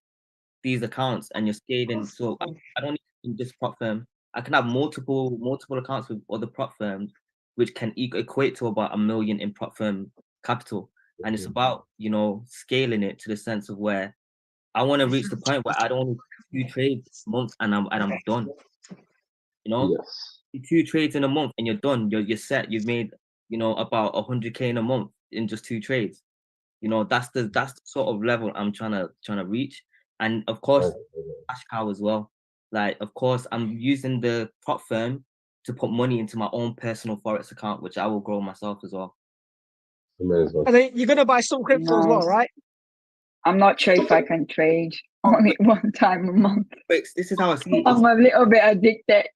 these accounts and you're scaling, so I don't need just prop firm. I can have multiple accounts with other prop firms, which can equate to about 1 million in prop firm capital. And it's about, you know, scaling it to the sense of where I want to reach the point where I don't need 2 trades a month and I'm done. You know, Yes. 2 trades in a month and you're done. You're set. You've made, you know, about 100K in a month in just 2 trades. You know, that's the sort of level I'm trying to reach. And of course, cash cow as well. Like, of course, I'm using the prop firm to put money into my own personal forex account, which I will grow myself as well. Amazing. And then you're gonna buy some crypto as well, Nice. right? I'm not sure if I can trade only one time a month. This is how I see it. I'm a little bit addicted.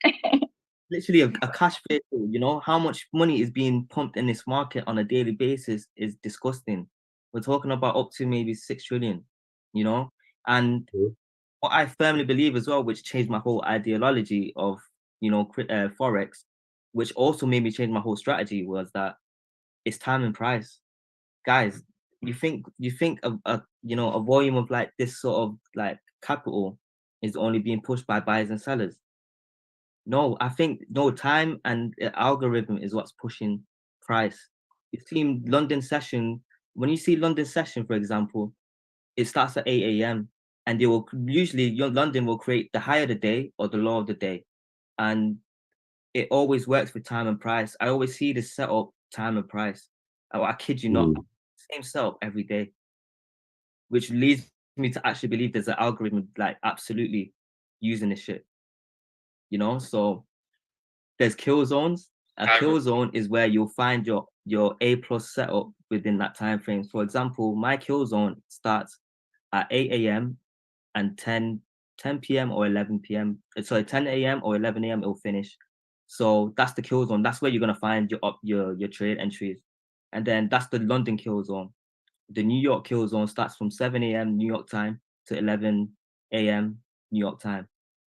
Literally a cash vehicle. You know how much money is being pumped in this market on a daily basis is disgusting. We're talking about up to maybe 6 trillion. You know, and Mhm. what I firmly believe as well, which changed my whole ideology of, you know, forex, which also made me change my whole strategy, was that it's time and price, guys. You think of a volume of like this sort of like capital is only being pushed by buyers and sellers. No, I think no, time and algorithm is what's pushing price. You've seen London session. When you see London session, for example, it starts at 8 a.m. and they will usually London will create the high of the day or the low of the day. And it always works with time and price. I always see this setup, time and price. I kid you not, same setup every day, which leads me to actually believe there's an algorithm like absolutely using this shit. You know, so there's kill zones. A kill zone is where you'll find your A plus setup within that time frame. For example, my kill zone starts at 8 a.m. and 10 p.m. or 11 p.m. Sorry, 10 a.m. or 11 a.m. it'll finish. So that's the kill zone. That's where you're gonna find your trade entries. And then that's the London kill zone. The New York kill zone starts from 7 a.m. New York time to 11 a.m. New York time.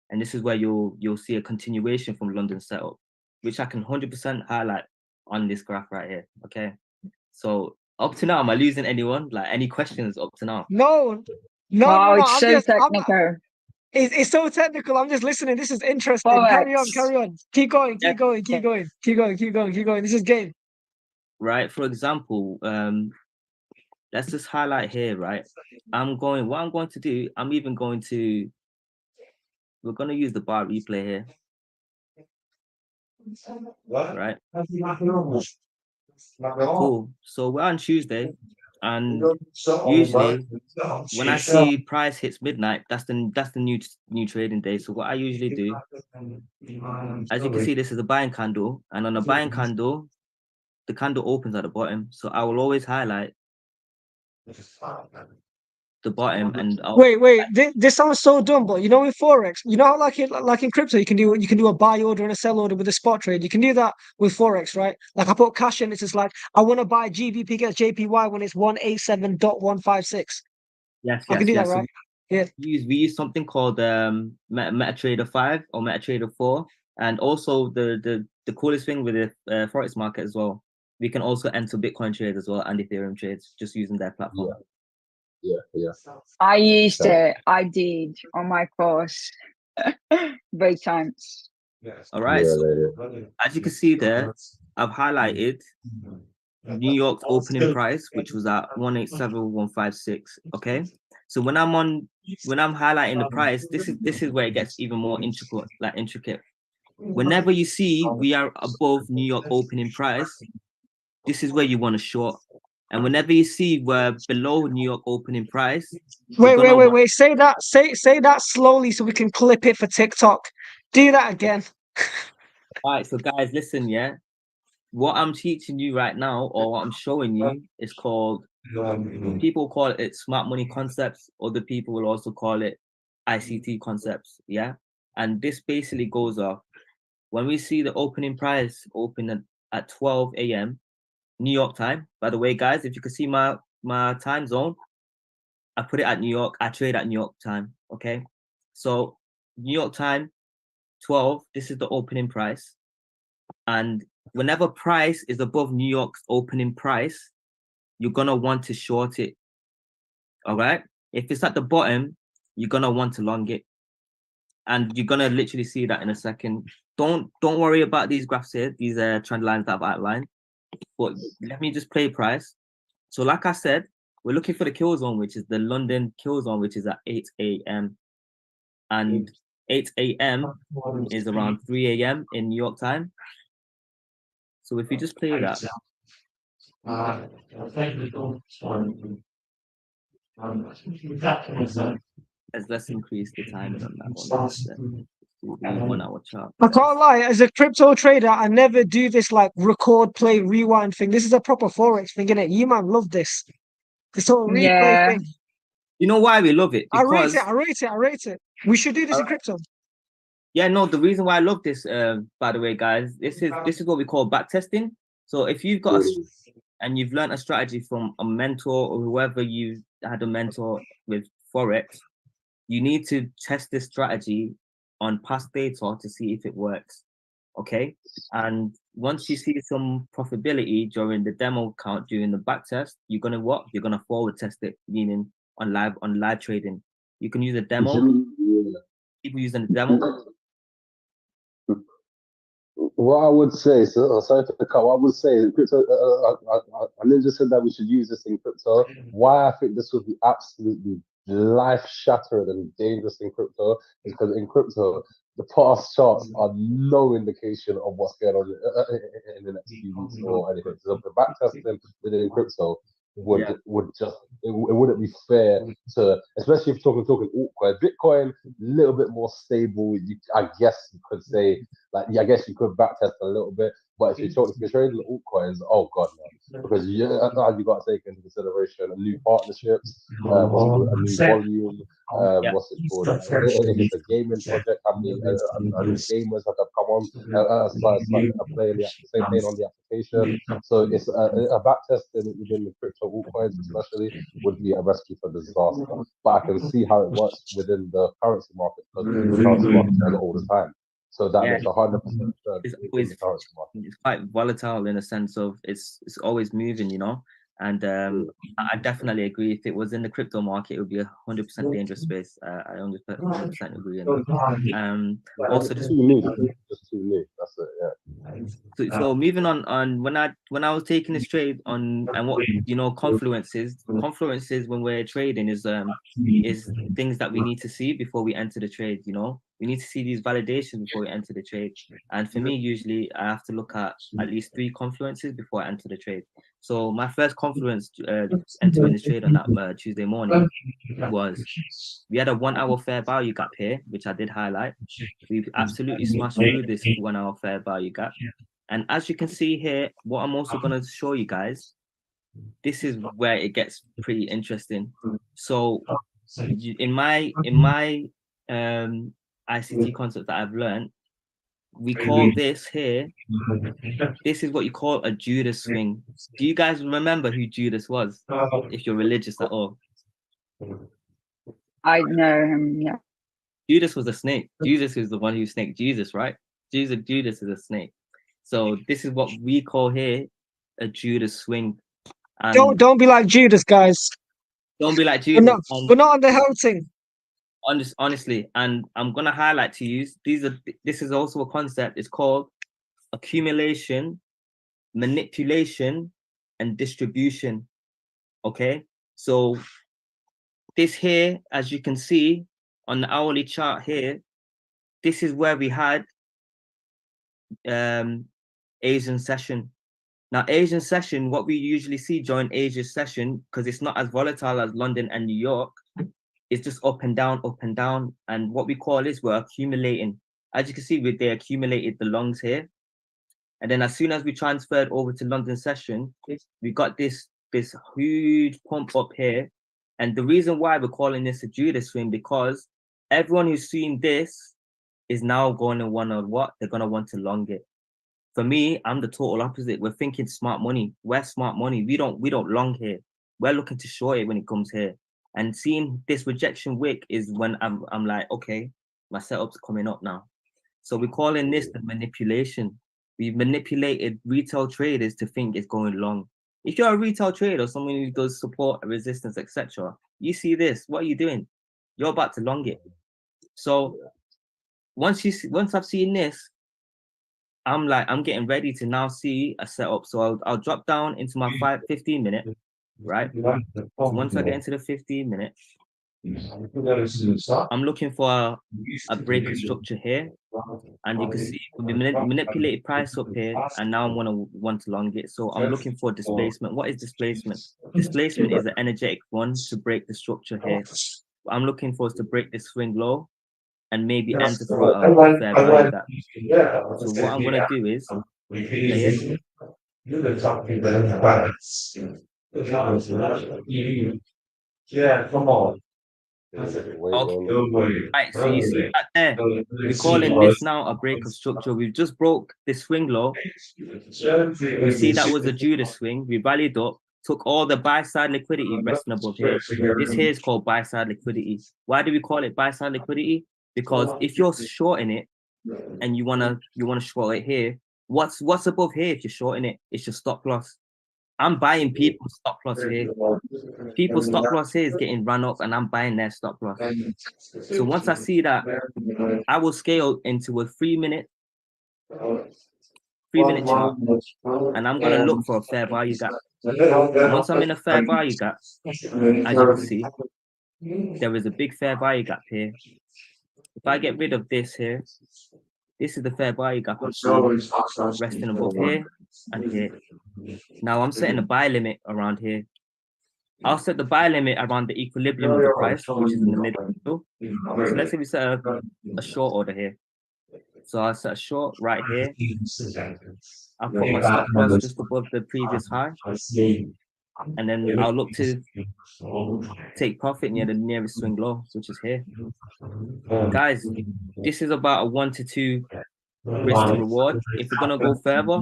And this is where you'll see a continuation from London setup, which I can 100% highlight on this graph right here. Okay. So up to now, am I losing anyone? Like any questions up to now? No, no, no, Wow, no. it's so technical. It's so technical. I'm just listening. This is interesting. Forex. Carry on. Keep going, Yeah. keep going, keep going, keep going, keep going, keep going. This is game. Right. For example, let's just highlight here, right? What I'm going to do, we're going to use the bar replay here, right? Cool. So we're on Tuesday, and usually when I see price hits midnight, that's the new trading day. So what I usually do, as you can see, this is a buying candle, and on a buying candle, the candle opens at the bottom. So I will always highlight the bottom, and Wait. This sounds so dumb, but you know, in forex, you know how like in crypto, you can do a buy order and a sell order with a spot trade. You can do that with forex, right? Like I put cash in. It's just like I want to buy GBP against JPY when it's 187.156. yes, I can do that, So right? Yeah. we use something called MetaTrader 5 or MetaTrader 4, and also the coolest thing with the forex market as well. We can also enter Bitcoin trades as well and Ethereum trades just using their platform. Yeah. I used Okay. it. I did on my course. Both times. All right. Yeah, So as you can see there, I've highlighted New York's opening price, which was at 187.156. Okay. So when I'm highlighting the price, this is where it gets even more intricate. Whenever you see we are above New York opening price, this is where you want to short. And whenever you see we're below New York opening price, Wait. Say that slowly so we can clip it for TikTok. Do that again. All right, so guys, listen, yeah. What I'm teaching you right now, or what I'm showing you, is called People call it smart money concepts. Other people will also call it ICT concepts. Yeah. And this basically goes off when we see the opening price open at 12 a.m. New York time. By the way, guys, if you can see my time zone, I put it at New York. I trade at New York time. Okay. So New York time, 12. This is the opening price. And whenever price is above New York's opening price, you're gonna want to short it. All right. If it's at the bottom, you're gonna want to long it. And you're gonna literally see that in a second. Don't worry about these graphs here, these trend lines that I've outlined. But let me just play price. So like I said, we're looking for the kill zone, which is the London kill zone, which is at 8 a.m. And 8 a.m. is around 3 a.m. in New York time. So if you just play that. Let's increase the timing on that one. 1 hour chart. I can't lie, as a crypto trader, I never do this like record, play, rewind thing. This is a proper Forex thing, innit? You man love this. This whole replay Yeah. thing. You know why we love it? I Because rate it. We should do this in crypto. yeah, no, the reason why I love this, by the way, guys, this is what we call back testing. So if you've got and you've learned a strategy from a mentor or whoever you had a mentor with Forex, you need to test this strategy on past data to see if it works. Okay. And once you see some profitability during the demo count during the back test, you're gonna what? You're gonna forward test it, meaning on live trading. You can use a demo. People using the demo. What I would say, so sorry to cut. What I would say, crypto. Ninja said that we should use this in crypto. Why I think this would be absolutely life-shattering and dangerous in crypto is because in crypto, the past charts are no indication of what's going on in the next few weeks or anything. So the back testing within crypto would just it wouldn't be fair to, especially if you're talking altcoin. Bitcoin, a little bit more stable. I guess you could say, like, I guess you could backtest a little bit, but if you're trading altcoins, oh god no, because you got to take into consideration new partnerships, what's it called, a new volume, what's it called, if it's a gaming project, how many gamers have come on, playing on the application. So it's a backtesting within the crypto altcoins, especially, would be a recipe for disaster. But I can see how it works within the currency market because the currency market is all the time. So that makes 100% sense. It's quite volatile in a sense of it's always moving, you know. And I definitely agree. If it was in the crypto market, it would be 100% dangerous space. I 100% agree on that. Also, just too new. That's it. So moving on when I was taking this trade on, and what confluences when we're trading is things that we need to see before we enter the trade. We need to see these validations before we enter the trade. And for me, usually I have to look at least 3 confluences before I enter the trade. So my first confluence entering the trade on that Tuesday morning was we had a 1 hour fair value gap here, which I did highlight. We absolutely smashed through this 1 hour fair value gap. And as you can see here, what I'm also going to show you guys, this is where it gets pretty interesting. So in my ICT concept that I've learned, we call this here, this is what you call a Judas swing. Do you guys remember who Judas was, if you're religious at all? I know him, yeah. Judas was a snake. Judas is the one who snaked Jesus, right? Judas is a snake. So this is what we call here a Judas swing. And don't be like Judas, guys. Don't be like Judas. We're not on the helting. Honestly, and I'm gonna highlight to you. This is also a concept. It's called accumulation, manipulation, and distribution. Okay, so this here, as you can see on the hourly chart here, this is where we had Asian session. Now, Asian session, what we usually see during Asian session, because it's not as volatile as London and New York, it's just up and down, up and down. And what we call is we're accumulating. As you can see, they accumulated the longs here. And then as soon as we transferred over to London session, we got this this huge pump up here. And the reason why we're calling this a Judas swing, because everyone who's seen this is now going to want to what? They're going to want to long it. For me, I'm the total opposite. We're thinking smart money. We're smart money. We don't long here. We're looking to short it when it comes here. And seeing this rejection wick is when I'm like, okay, my setup's coming up now. So we're calling this the manipulation. We've manipulated retail traders to think it's going long. If you're a retail trader, someone who does support, resistance, etc., you see this, what are you doing? You're about to long it. So once I've seen this, I'm getting ready to now see a setup. So I'll drop down into my 15 minute, right? So once I get into the 15 minute, I'm looking for a break of structure here. And you can see we manipulated price up here, and now I'm want to long it. So I'm looking for displacement. What is displacement? Displacement is an energetic run to break the structure here. What I'm looking for is to break this swing low and maybe enter for a fair value gap. So what I'm gonna do is play it. Yeah, come on. Okay. Right, so you see that there. We're calling this now a break of structure. We've just broke this swing low. You see that was a Judas swing. We rallied up, took all the buy side liquidity resting above here. This here is called buy side liquidity. Why do we call it buy side liquidity? Because if you're shorting it and you wanna short it here, what's above here if you're shorting it? It's your stop loss. I'm buying people's stop loss here. People's stop loss here is getting run up and I'm buying their stop loss. So once I see that, I will scale into a 3 minute chart and I'm going to look for a fair value gap. And once I'm in a fair value gap, as you can see, there is a big fair value gap here. If I get rid of this here, this is the fair value gap resting above here and here. Now I'm setting a buy limit around here. I'll set the buy limit around the equilibrium of the price, which is in the middle. So let's say we set a short order here. So I'll set a short right here. I'll put my stop loss just above the previous high. And then I'll look to take profit near the nearest swing low, which is here. Guys, this is about a 1 to 2 risk to reward. If we're going to go further,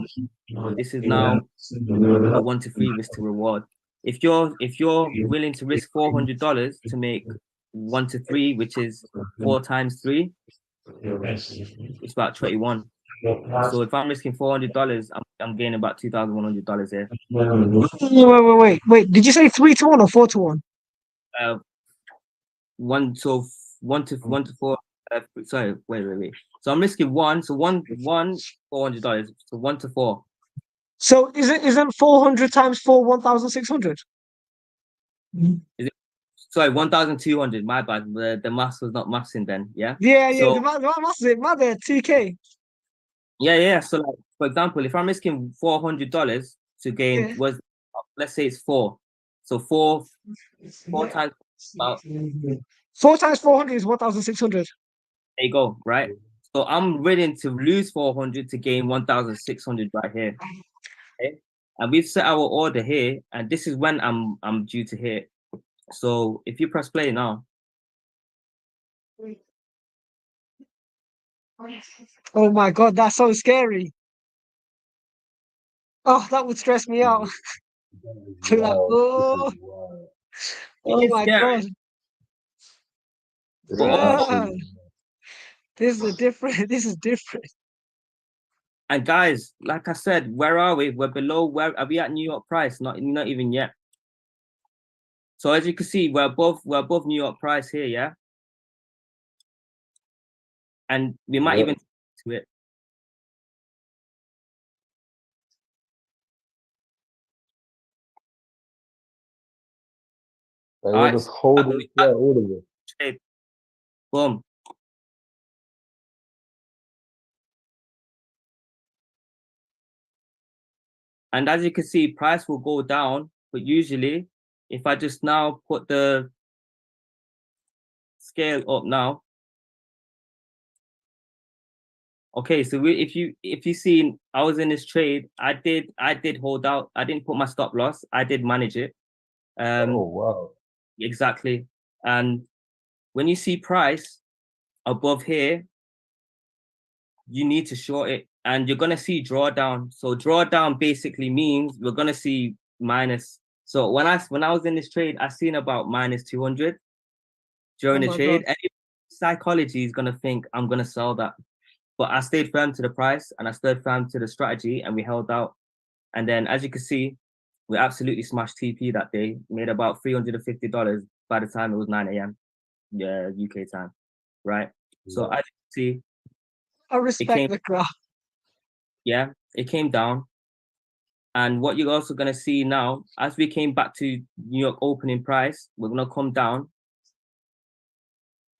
this is now a 1 to 3 risk to reward. If you're willing to risk $400 to make 1 to 3, which is 4 times 3, it's about 21. So if I'm risking $400, I'm gaining about $2,100 here. Wait. Did you say 3 to 1 or 4 to 1? 1 to 4. Sorry, wait. So I'm risking 1. So one $400. So 1 to 4. So isn't 400 times 4 1,600? Sorry, 1,200. My bad. The maths was not mathsing then. Yeah. Yeah. So, The maths is my bad. 2K. Yeah. So, like, for example, if I'm risking $400 to gain, let's say it's 4. So 4 times. 4 times 400 is 1,600. There you go. Right. So I'm willing to lose 400 to gain 1,600 right here. Okay. And we've set our order here, and this is when I'm due to hit. So if you press play now. Oh my God, that's so scary. Oh, that would stress me out. Like, oh my scary. God. This is different. This is different. And guys, like I said, where are we? We're below. Where are we at New York price? Not even yet. So as you can see, we're above New York price here, yeah. And we might even to it. All right, just hold it. Yeah, all of it. Boom. And as you can see, price will go down, but usually if I just now put the scale up now, Okay, so if you seen, I was in this trade. I did hold out. I didn't put my stop loss. I did manage it. Oh wow. Exactly. And when you see price above here, you need to short it, and you're gonna see drawdown. So drawdown basically means we're gonna see minus. So when I was in this trade, I seen about minus 200 during Oh the my trade. God. Any psychology is gonna think I'm gonna sell that, but I stayed firm to the price and I stayed firm to the strategy, and we held out. And then, as you can see, we absolutely smashed TP that day. Made about $350 by the time it was 9 a.m. Yeah, UK time, right? So Yeah. as you can see, I it respect came, the graph. yeah, it came down. And what you're also gonna see now, as we came back to New York opening price, we're gonna come down.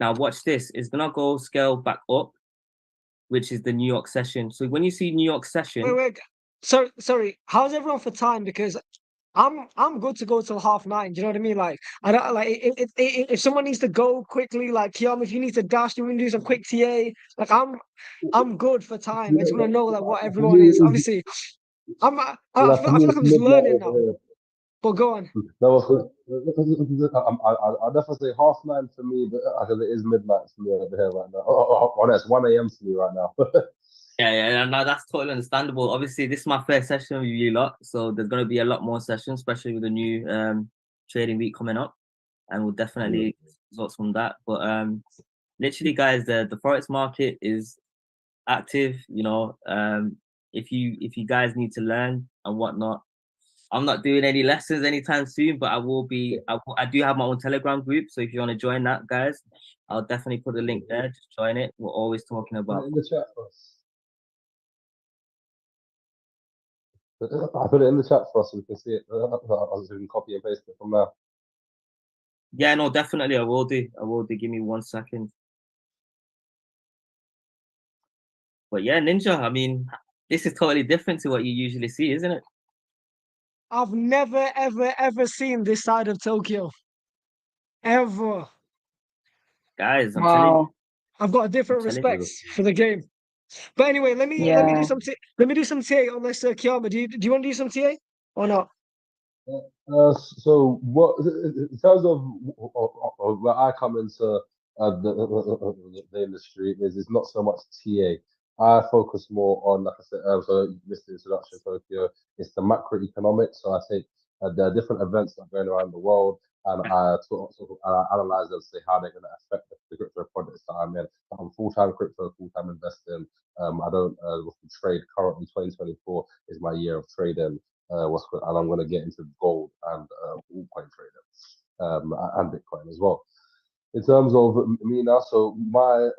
Now watch this. It's gonna go scale back up, which is the New York session. So when you see New York session, Wait. Sorry. How's everyone for time? Because I'm good to go till 9:30. Do you know what I mean? Like I don't like if someone needs to go quickly, like Kiama, if you need to dash, you want to do some quick TA. Like I'm good for time. I just want to know like what For everyone me, is. Obviously, for I me, feel like it's I'm just midnight learning over now. here. But go on. No, I'll definitely say 9:30 for me, but because it is midnight for me over here right now. Oh, that's 1 a.m. for me right now. yeah, no, that's totally understandable. Obviously, this is my first session with you lot, so there's gonna be a lot more sessions, especially with the new trading week coming up, and we'll definitely results from that. But literally, guys, the forex market is active. If you guys need to learn and whatnot, I'm not doing any lessons anytime soon, but I will be. I do have my own Telegram group, so if you want to join that, guys, I'll definitely put a link there. Just join it. We're always talking Put it about. in the chat for us. I put it in the chat for us so we can see it. So we can copy and paste it from there. Yeah, no, definitely, I will do. I will do. Give me 1 second. But yeah, Ninja. I mean, this is totally different to what you usually see, isn't it, I've never ever seen this side of Tokyo ever. guys? Wow. I've got a I'm different telling you. respect for the game. But anyway, let me do Yeah. some let me do some TA on this Kiama. Do you want to do some TA or not? So what in terms of where I come into the industry is it's not so much TA. I focus more on, like I said, so you missed the introduction, Tokyo. It's the macroeconomics. So I take the different events that are going around the world, and I analyze them, say how they're going to affect the crypto projects that I'm in. I'm full-time crypto, full-time investing. I don't trade currently. 2024 is my year of trading. And I'm going to get into gold and altcoin trading and Bitcoin as well. In terms of me now, so my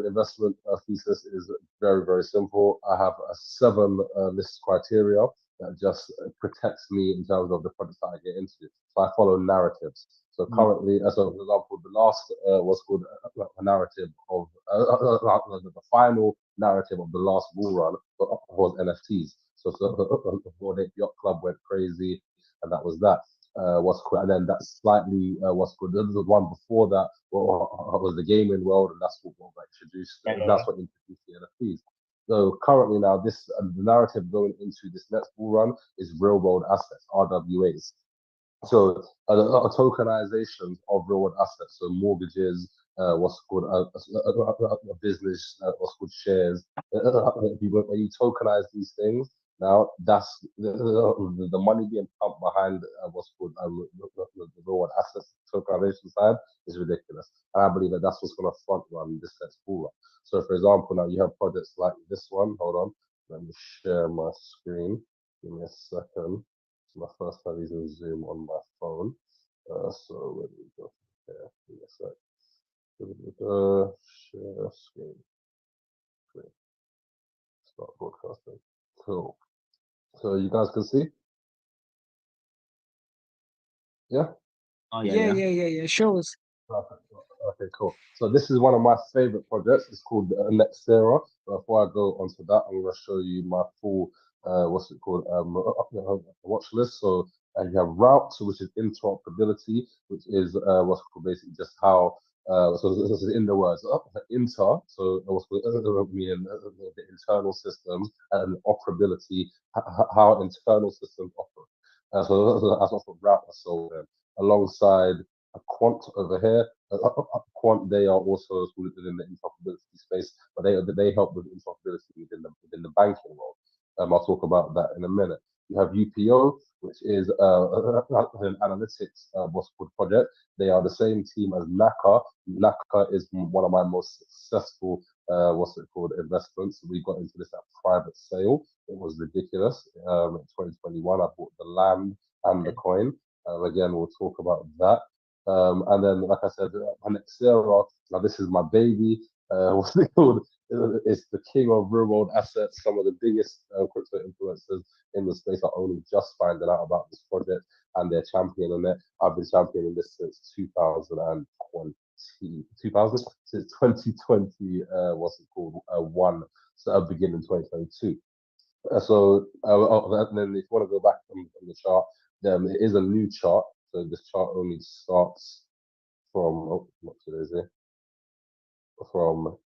investment thesis is very simple. I have a 7 list criteria that just protects me in terms of the projects that I get into. So I follow narratives. So currently, so for example, the last a narrative of the final narrative of the last bull run was NFTs. So the Yacht Club went crazy, and that was that. And then that's slightly the one before that was the gaming world, and that's what introduced. That's what introduced the NFTs. So currently now, the narrative going into this next bull run is real world assets (RWAs). So tokenization of real world assets, so mortgages, what's called a business, what's called shares. When you tokenize these things, now that's the money being pumped behind what's called the real world assets tokenization side is ridiculous, and I believe that that's what's going to front run this next bull run. So, for example, now you have projects like this one. Hold on, let me share my screen. Give me a second. It's my first time using Zoom on my phone. So where do we go from here? Give me a sec. Share screen. Great. Start broadcasting. Cool. So you guys can see? Yeah? Oh Yeah. Shows. Perfect. Okay, cool. So this is one of my favorite projects. It's called NextEra. Before I go onto that, I'm going to show you my full watch list. So you have routes, which is interoperability, which is what's called basically just how So this is in the words, inter, so meaning the internal systems and operability, how internal systems operate. So that's what router sold them alongside a quant over here. Quant, they are also within the interoperability space, but they help with interoperability within the banking world. I'll talk about that in a minute. You have UPO, which is an analytics what's called project. They are the same team as NACA. NACA is one of my most successful what's it called investments. We got into this at private sale. It was ridiculous. In 2021, I bought the land and the coin. Again, we'll talk about that. And then, like I said, Nexera, now this is my baby. What's it called? It's the king of real world assets. Some of the biggest crypto influencers in the space are only just finding out about this project and they're championing it. I've been championing this since 2020, since 2020, what's it called? One, so beginning 2022. And then if you want to go back on the chart, it is a new chart. So this chart only starts from, what today is it? From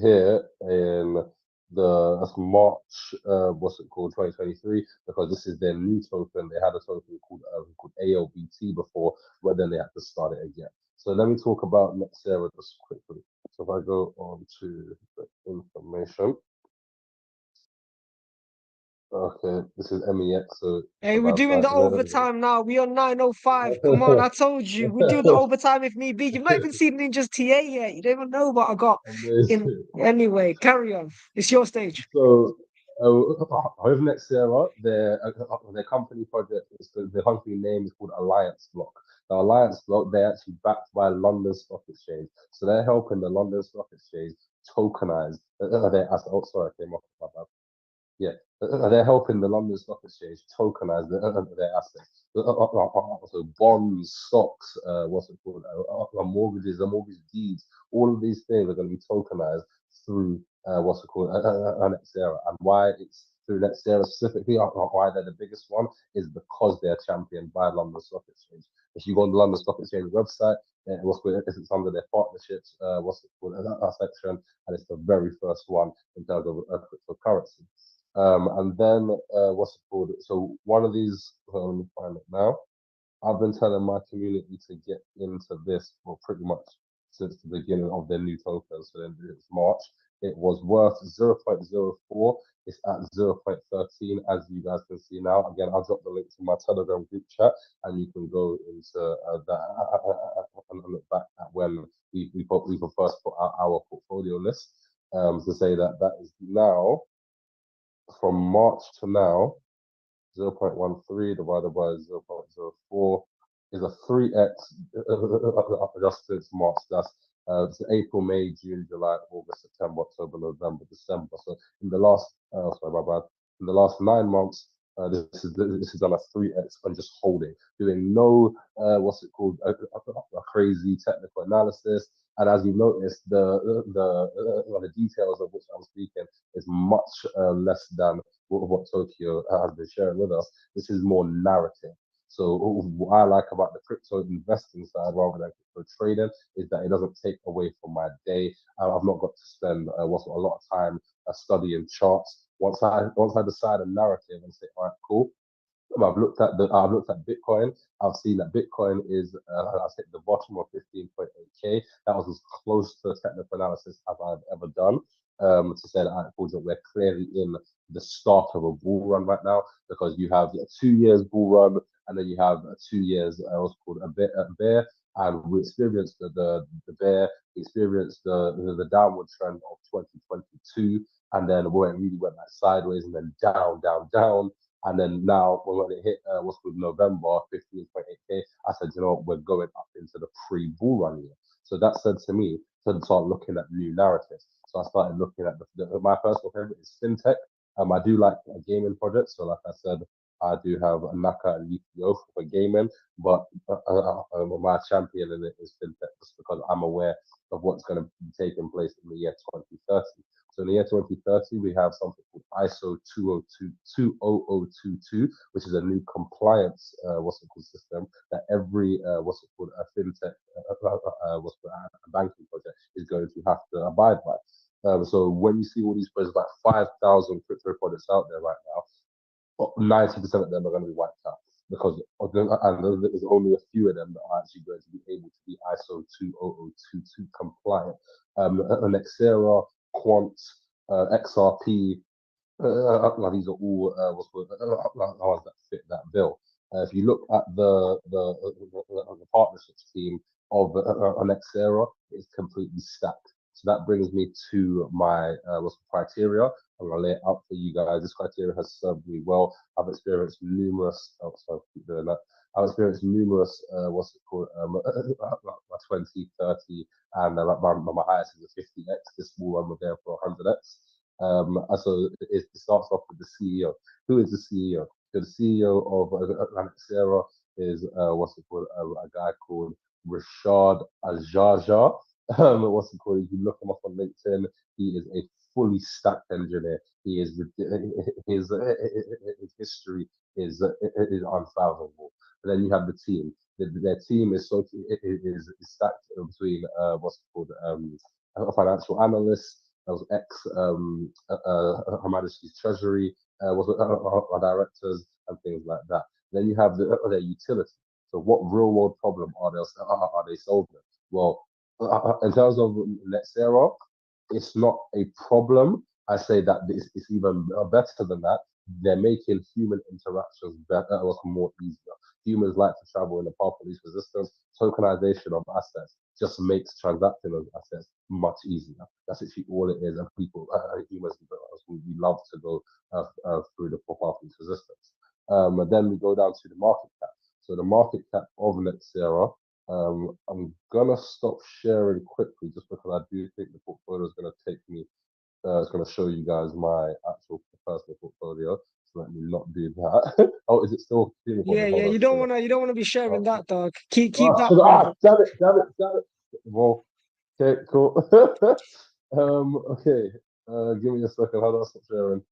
here in that's March, what's it called, 2023, because this is their new token. They had a token called ALBT before, but then they had to start it again. So let me talk about Nexera just quickly. So if I go on to the information. Okay, this is MEX. So Hey, we're doing the overtime now. We on 9:05. Come on, I told you. We're doing the overtime if need be. You've not even seen NinjaTea yet. You don't even know what I got. Anyway, carry on. It's your stage. So, with Nexera, their company project is the company name is called Alliance Block. The Alliance Block, they're actually backed by London Stock Exchange, so they're helping the London Stock Exchange tokenize their assets. Oh, sorry, I came off my bad. Yeah, they're helping the London Stock Exchange tokenize their assets. So bonds, stocks, what's it called, mortgages, mortgage deeds, all of these things are going to be tokenized through what's it called, Nexera. And why it's through Nexera specifically, why they're the biggest one, is because they're championed by London Stock Exchange. If you go on the London Stock Exchange website, it's under their partnerships, what's it called, section, and it's the very first one in terms of cryptocurrency. And then what's it called? So one of these, let me find it now. I've been telling my community to get into this for pretty much since the beginning of their new token. So then it's March. It was worth 0.04. It's at 0.13, as you guys can see now. Again, I'll drop the link to my Telegram group chat, and you can go into that and look back at when we first put out our portfolio list to say that that is now, from March to now, 0.13 divided by 0.04 is a 3x just since March. That's it's April, May, June, July, August, September, October, November, December. So in the last, sorry, my bad. In the last 9 months, this is done a 3x and just holding, doing no what's it called, a crazy technical analysis. And as you noticed, the details of which I'm speaking is much less than what Towkeo has been sharing with us. This is more narrative. So what I like about the crypto investing side rather than crypto trading is that it doesn't take away from my day. I've not got to spend a lot of time studying charts. Once I decide a narrative and say, all right, cool. I've looked at Bitcoin. I've seen that Bitcoin is I've hit the bottom of 15.8k. That was as close to technical analysis as I've ever done. To say that we're clearly in the start of a bull run right now, because you have a 2 years bull run and then you have 2 years what's called a bear, and we experienced the bear, experienced the downward trend of 2022, and then where it really went like sideways and then down. And then now, when it hit what's called November 15.8k, I said, you know, we're going up into the pre-bull run year. So that said to me to start looking at new narratives. So I started looking at my personal favorite is fintech. I do like gaming projects. So like I said, I do have a Naka and UPO for gaming, but my champion in it is fintech, just because I'm aware of what's going to be taking place in the year 2030. So in the year 2030, we have something called ISO 20022, which is a new compliance system that every a fintech a banking project is going to have to abide by. So when you see all these projects, like 5,000 crypto projects out there right now, 90% of them are going to be wiped out because there's only a few of them that are actually going to be able to be ISO 20022 compliant. Nexera, Quant, XRP, these are all ones that fit that bill. If you look at the partnerships team of Nexera, it's completely stacked. So that brings me to my criteria. I'm gonna lay it out for you guys. This criteria has served me well. I've experienced numerous. Oh, sorry, keep doing that. I've experienced numerous. My 20, 30, and my highest is a 50x. This small one was there for 100x. So it starts off with the CEO. Who is the CEO? The CEO of Nexera is a guy called Rashad Ajaja. If you look him up on LinkedIn, he is a fully stacked engineer. He is his history is unfathomable. And then you have the team. Their team is stacked between financial analysts, ex Her Majesty's Treasury, directors and things like that. Then you have their utility. So what real world problem are they solving? Well, in terms of Nexera, it's not a problem. I say that it's even better than that. They're making human interactions better, more easier. Humans like to travel in the path of least resistance. Tokenization of assets just makes transacting those assets much easier. That's actually all it is. And people, humans, we love to go through the path of least resistance. And then we go down to the market cap. So the market cap of Nexera, I'm gonna stop sharing quickly just because I do think the portfolio is gonna take me. It's gonna show you guys my actual personal portfolio. So let me not do that. Oh, is it still? Yeah, you don't wanna be sharing that, dog. Keep that. Damn it. Well, okay, cool. Okay. Give me a second. How do I stop sharing?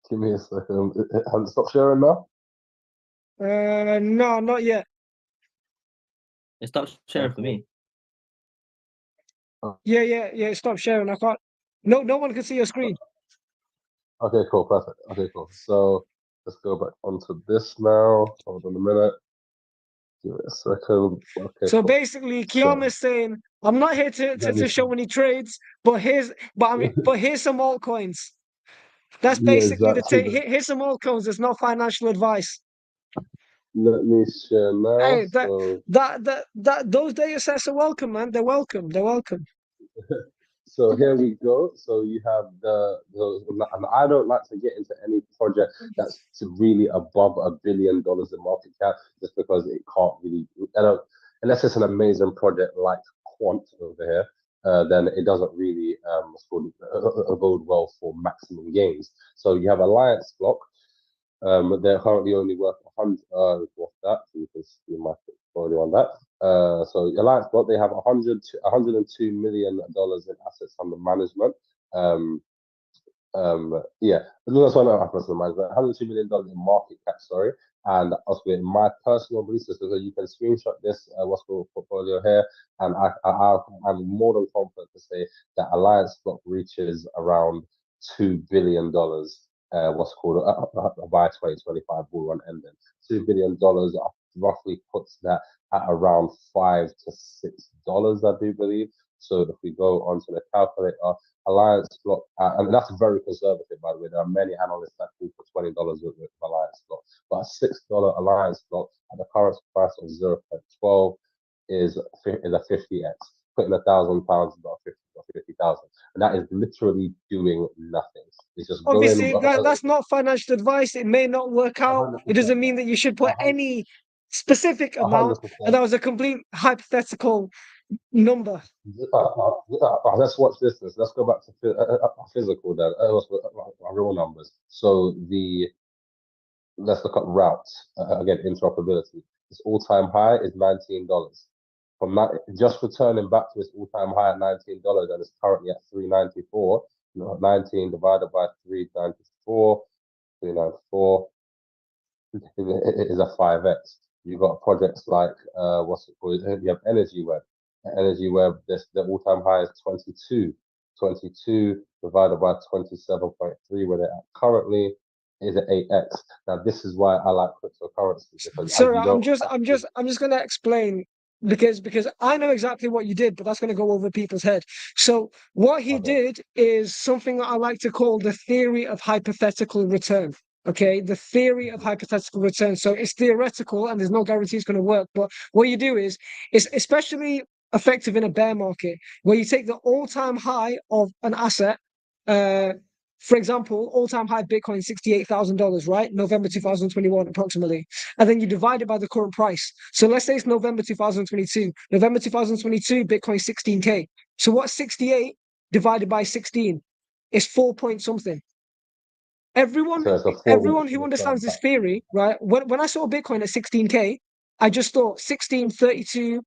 Give me a second. Has it stopped sharing now? No, not yet. It stopped sharing for me. Yeah. Stop sharing. I can't. No one can see your screen. Okay, cool, perfect. Okay, cool. So let's go back onto this now. Hold on a minute. Give it a second. Okay. So cool. basically, Kiama is saying, I'm not here to show any trades, but here's some altcoins. That's basically exactly. here's some altcoins. It's not financial advice. Let me share now. Hey, those data sets are welcome, man. They're welcome. So here we go. So you have and I don't like to get into any project that's really above $1 billion in market cap, just because it can't really, unless it's an amazing project like Quant over here, then it doesn't really bode well for maximum gains. So you have Alliance Block. They're currently only worth 100. What's that? So you can see my portfolio on that. So Alliance Block, they have $102 million in assets under management. Yeah, that's one of personal management. $102 million in market cap. Sorry, and also in my personal belief system, so you can screenshot this portfolio here, and I'm more than confident to say that Alliance Block reaches around $2 billion. By 2025 bull run ending. $2 billion roughly puts that at around $5 to $6, I do believe. So if we go onto the calculator, Alliance Block, and that's very conservative, by the way. There are many analysts that call for $20 with Alliance Block, but a $6 Alliance Block at the current price of 0.12 is a 50x. Putting £1,000 about 50,000, and that is literally doing nothing. It's just obviously that's not financial advice. It may not work out. 100%. It doesn't mean that you should put any specific amount, 100%. And that was a complete hypothetical number. Let's watch this. Let's go back to physical then. Real numbers. So let's look up routes again. Interoperability. Its all-time high is $19. from that, just returning back to its all-time high at $19, and it's currently at 394. 19 divided by 394, 394 is a 5x. You've got projects like what's it called? You have Energy Web. Energy Web, the all-time high is 22. 22 divided by 27.3, where they're at currently is an 8x. Now this is why I like cryptocurrency, because Sorry, you don't I'm just gonna explain because I know exactly what you did, but that's gonna go over people's head. So what he did is something that I like to call the theory of hypothetical return. Okay, the theory of hypothetical return. So it's theoretical and there's no guarantee it's going to work. But what you do is it's especially effective in a bear market where you take the all-time high of an asset. For example, all-time high Bitcoin $68,000, right? November 2021, approximately, and then you divide it by the current price. So let's say it's November 2022. November 2022, Bitcoin 16K. So what's 68 divided by 16? It's 4 point something. Everyone So it's a everyone who return understands this back. theory, right? When I saw Bitcoin at 16K, I just thought 16, 32,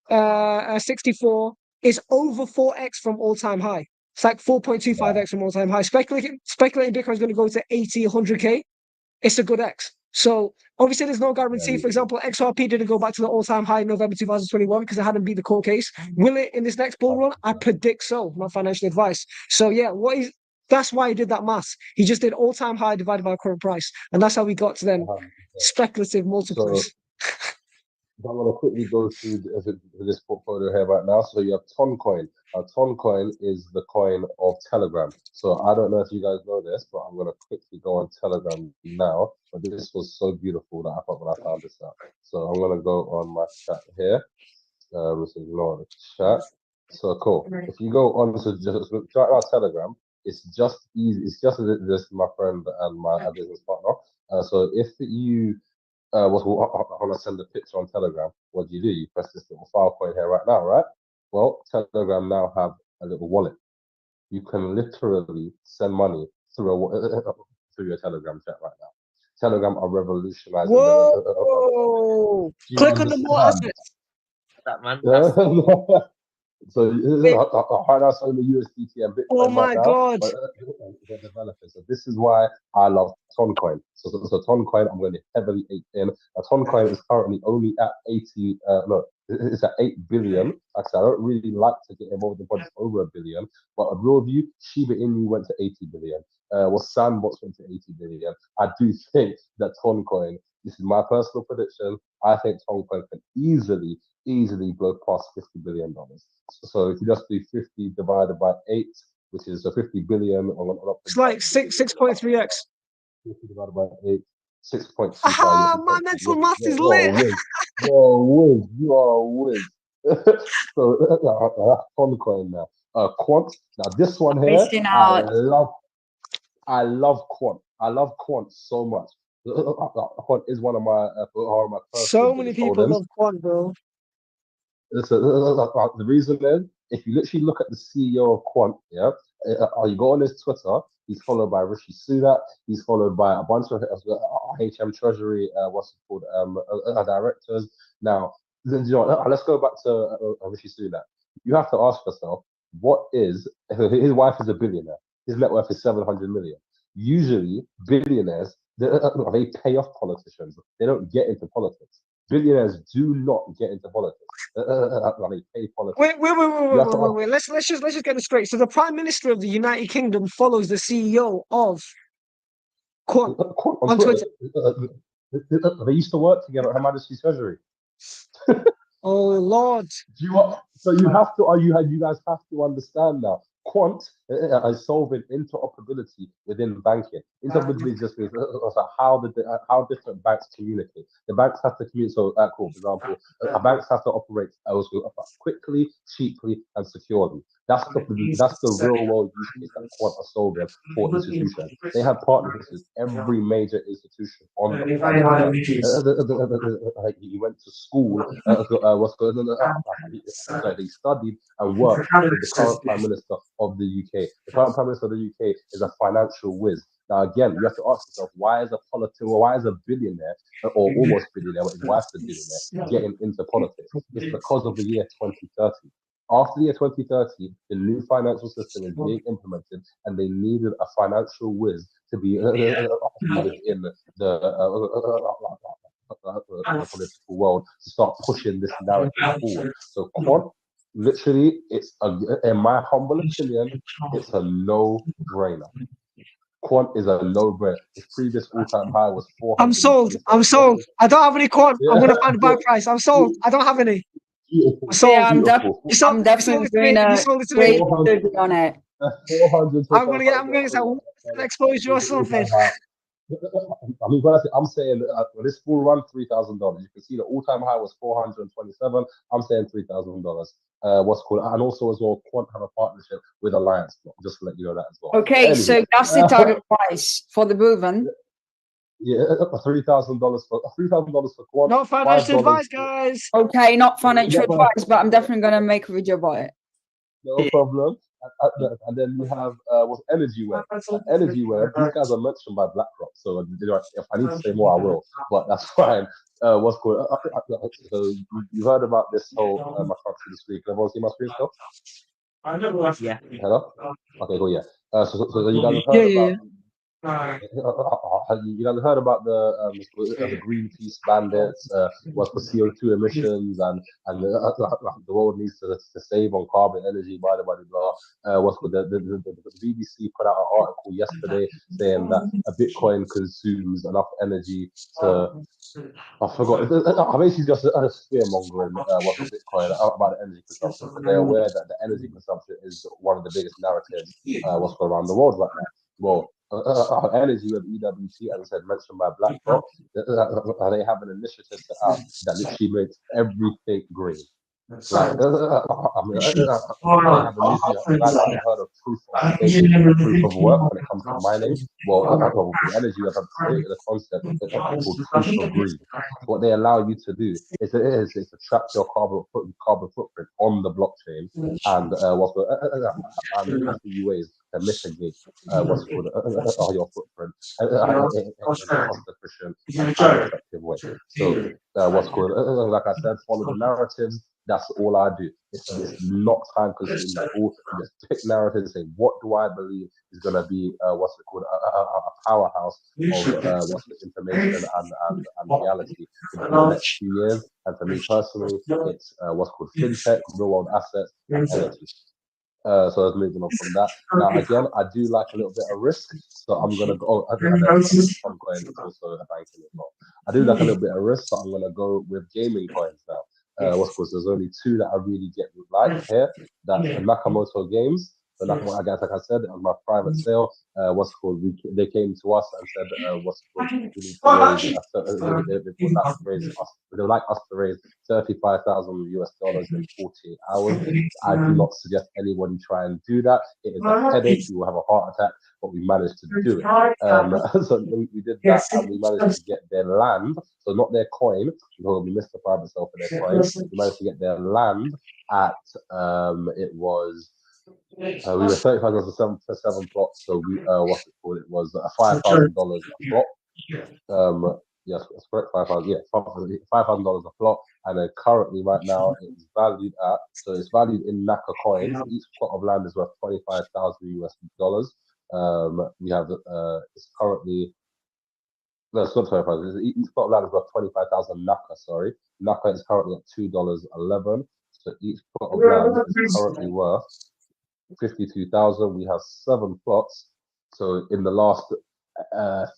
64 is over 4x from all-time high. It's like 4.25x from all-time high. Speculating Bitcoin is going to go to 80, 100K. It's a good X. So obviously there's no guarantee. For example, XRP didn't go back to the all-time high in November 2021 because it hadn't beat the court case. Will it in this next bull run? I predict so. Not financial advice. So yeah, that's why he did that math. He just did all-time high divided by current price, and that's how we got to them speculative multipliers. So I'm going to quickly go through this portfolio here right now. So you have Toncoin. Toncoin is the coin of Telegram. So I don't know if you guys know this, but I'm going to quickly go on Telegram now. But this was so beautiful that I thought when I found this out. So I'm going to go on my chat here. Let's ignore the chat. So cool. If you go on to just try our Telegram, it's just easy. It's just this my friend and my business partner. So if you I want to send a picture on Telegram, what do? You press this little file point here right now, right? Well, Telegram now have a little wallet. You can literally send money through your Telegram chat right now. Telegram are revolutionizing Whoa! do you Click on the more understand? assets. That man. That's So right now, selling the USDT and Oh Bitcoin right my now, God! but they're developing. So this is why I love Toncoin. So Toncoin, I'm going to heavily ape in. Toncoin is currently only at 80. No, it's at 8 billion. Like I said, I don't really like to get involved in projects over 1 billion, but a real view, Shiba Inu went to 80 billion. Sandbox went to 80 billion. I do think that Toncoin. This is my personal prediction. I think Toncoin can easily blow past $50 billion. So if you just do 50 divided by 8, which is a 50 billion It's like 6.3x. 50 divided by 8, 6.25. Ah, my mental math is You're a lit. whiz. You're a whiz. You are a whiz. So Toncoin now. Quant. Now this one here, Missing out. I love Quant. I love Quant so much. Quant is one of my personal So many biggest people holdings. love quant, bro. The reason is, if you literally look at the CEO of Quant, yeah, you go on his Twitter, he's followed by Rishi Sunak, he's followed by a bunch of HM Treasury, directors. Now, let's go back to Rishi Sunak. You have to ask yourself, what is his wife is a billionaire? His net worth is 700 million. Usually, billionaires they pay off politicians. They don't get into politics. Billionaires do not get into politics. They pay politics. Wait. Let's just get it straight. So the Prime Minister of the United Kingdom follows the CEO of Quant on Twitter. They used to work together at Her Majesty's Treasury. Oh Lord! Do you want? So you have to. You guys have to understand now. Quant is solving interoperability within banking. Interoperability just means how different banks communicate. The banks have to communicate. So, cool. For example, banks have to operate quickly, cheaply, and securely. That's the real world use case that Quant are solving for institutions. They have partnerships with every major institution on the planet. He went to school. What's going on? He studied and worked with the current Prime Minister of the UK. The current Prime Minister of the UK is a financial whiz. Now, again, you have to ask yourself, why is a billionaire or almost billionaire, but his wife's a billionaire, getting into politics? It's because of the year 2030. After the year 2030, the new financial system is being implemented, and they needed a financial whiz to be in the political world to start pushing this narrative forward. So quant, literally, in my humble opinion, it's a no-brainer. Quant is a no-brainer. Its previous all-time high was $400. I'm sold. I'm sold. I don't have any quant. Yeah. I'm gonna find a buy price. I'm sold. I don't have any. Beautiful. I'm sold. Yeah, I'm, Beautiful. You sold, I'm you sold definitely it to me. doing You a sold it to me. great study on it. 400 to I'm gonna get some exposure or something. I mean, when I'm saying when this full run, $3,000. You can see the all-time high was 427. I'm saying $3,000. What's called, and also as well, Quant have a partnership with Alliance, just to let you know that as well. Okay, Anyway, so that's the target price for the movement. yeah, $3,000 for Quant. Not financial $5 advice, guys. Okay, not financial advice, but I'm definitely gonna make a video about it. No problem. And then you have what's Energy Web. Energy Web, these guys are mentioned by BlackRock, so if I need to say more, I will, but that's fine. What's called so you've heard about this whole I can't see the screen. Can everyone see my screen still? Yeah. Hello? Okay, cool, yeah. So you guys have heard about you guys heard about the Greenpeace bandits, what's for CO2 emissions, and the world needs to save on carbon energy, blah blah blah blah. What's called the BBC put out an article yesterday saying that a Bitcoin consumes enough energy to I forgot. I basically just fear mongering what's a Bitcoin about the energy consumption, because they're aware that the energy consumption is one of the biggest narratives what's going around the world right now. Well, energy with EWT, as I said, mentioned by BlackRock, they have an initiative set out that literally makes everything green. Like, they have a new thing. You guys might have heard of proof of stake and proof of work when it comes to mining. Well, energy have created a concept called proof of green. What they allow you to do is to track your carbon footprint on the blockchain, and offer you ways to mitigate what's called your footprint in a cost efficient and time effective way. So what's called like I said, follow the narratives. That's all I do. It's not time consuming at all. You just pick narratives and say, what do I believe is going to be what's it called a powerhouse of what's the information and reality in the next few years. And for me personally, it's what's called fintech, real world assets, and energy. So I was moving on from that. Now again, I do like a little bit of risk, so I'm gonna go. Some coin is also a banking as well. I do like a little bit of risk, so I'm gonna go with gaming coins now. What's called, there's only two that I really get like here. That's Nakamoto Games. So Nakamoto, guys, like I said, on my private sale, what's called, they came to us and said, what's called, we need to raise, they would like us to raise 35,000 US dollars in 48 hours. I do not suggest anybody try and do that. It is a headache. You will have a heart attack, but we managed to do it. So we did that, and we managed to get their land. So not their coin, because we missed the private sale for their coin. We managed to get their land at it was we were 35 for seven plots. So we what's it called? It was $5,000 a plot. Yes, that's correct. $5,000. Yeah, $5,000 a plot, and then currently, right now, it's valued at. So it's valued in Naka coins. Each plot of land is worth 25,000 US dollars. We have it's currently. No, it's not 25,000. Each plot of land is worth 25,000 Naka. Sorry, Naka is currently at $2.11. So each plot of land is currently worth 52,000. We have 7 plots. So in the last